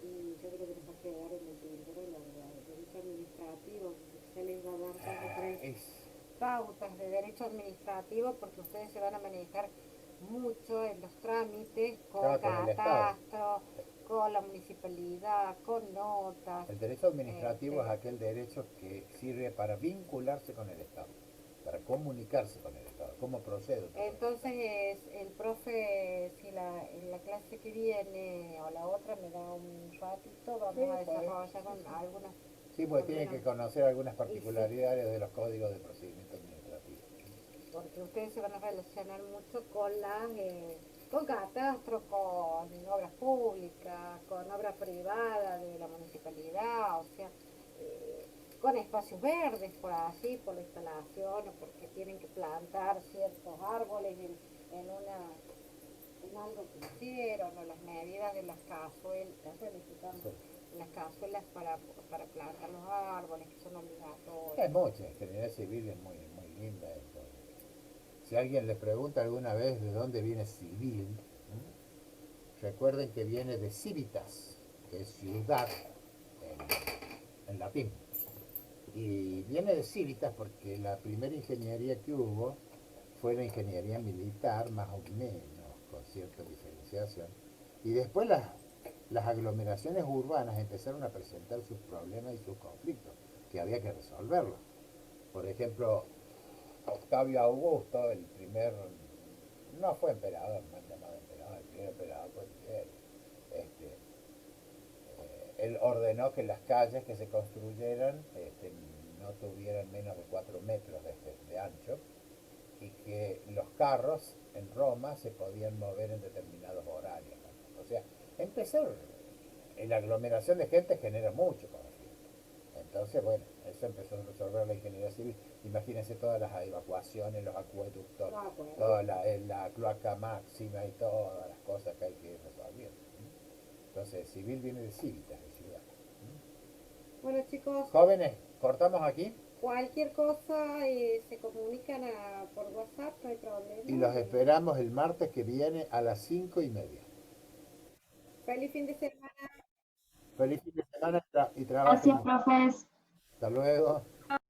y yo creo que nos va a quedar en el tintero el derecho administrativo, se les va a dar dos o tres pautas de derecho administrativo porque ustedes se van a manejar mucho en los trámites con catastro, con la municipalidad, con notas. El derecho administrativo es aquel derecho que sirve para vincularse con el Estado, para comunicarse con el Estado, cómo procede. Entonces, el profe, si en la clase que viene o la otra me da un ratito, vamos a desarrollar con algunas... Sí, porque tiene que conocer algunas particularidades de los códigos de procedimiento administrativo. Porque ustedes se van a relacionar mucho con con catastro, con obras públicas, con obras privadas de la municipalidad, o sea, con espacios verdes, por así, por la instalación, o porque tienen que plantar ciertos árboles en algo que hicieron, o las medidas de las cazuelas, las cazuelas para plantar los árboles, que son obligatorios. Hay mucha ingeniería civil, es muy, muy linda esto. Si alguien le pregunta alguna vez de dónde viene civil, recuerden que viene de civitas, que es ciudad en latín. Y viene de civitas porque la primera ingeniería que hubo fue la ingeniería militar, más o menos, con cierta diferenciación. Y después las aglomeraciones urbanas empezaron a presentar sus problemas y sus conflictos, que había que resolverlos. Por ejemplo, Octavio Augusto, el primer, no fue emperador, mal llamado emperador, el primer emperador fue Miguel. Él ordenó que las calles que se construyeran no tuvieran menos de 4 metros de ancho y que los carros en Roma se podían mover en determinados horarios. O sea, la aglomeración de gente genera mucho conflicto. Entonces, bueno, eso empezó a resolver la ingeniería civil. Imagínense todas las evacuaciones, los acueductos, toda la cloaca máxima y todas las cosas que hay que ir resolviendo. Entonces, civil viene de cívitas, de ciudad. Bueno, chicos. Jóvenes, cortamos aquí. Cualquier cosa se comunican por WhatsApp, no hay problema. Y los esperamos el martes que viene a las 5:30. Feliz fin de semana. Feliz fin de semana y trabajo. Gracias, profes. Hasta luego.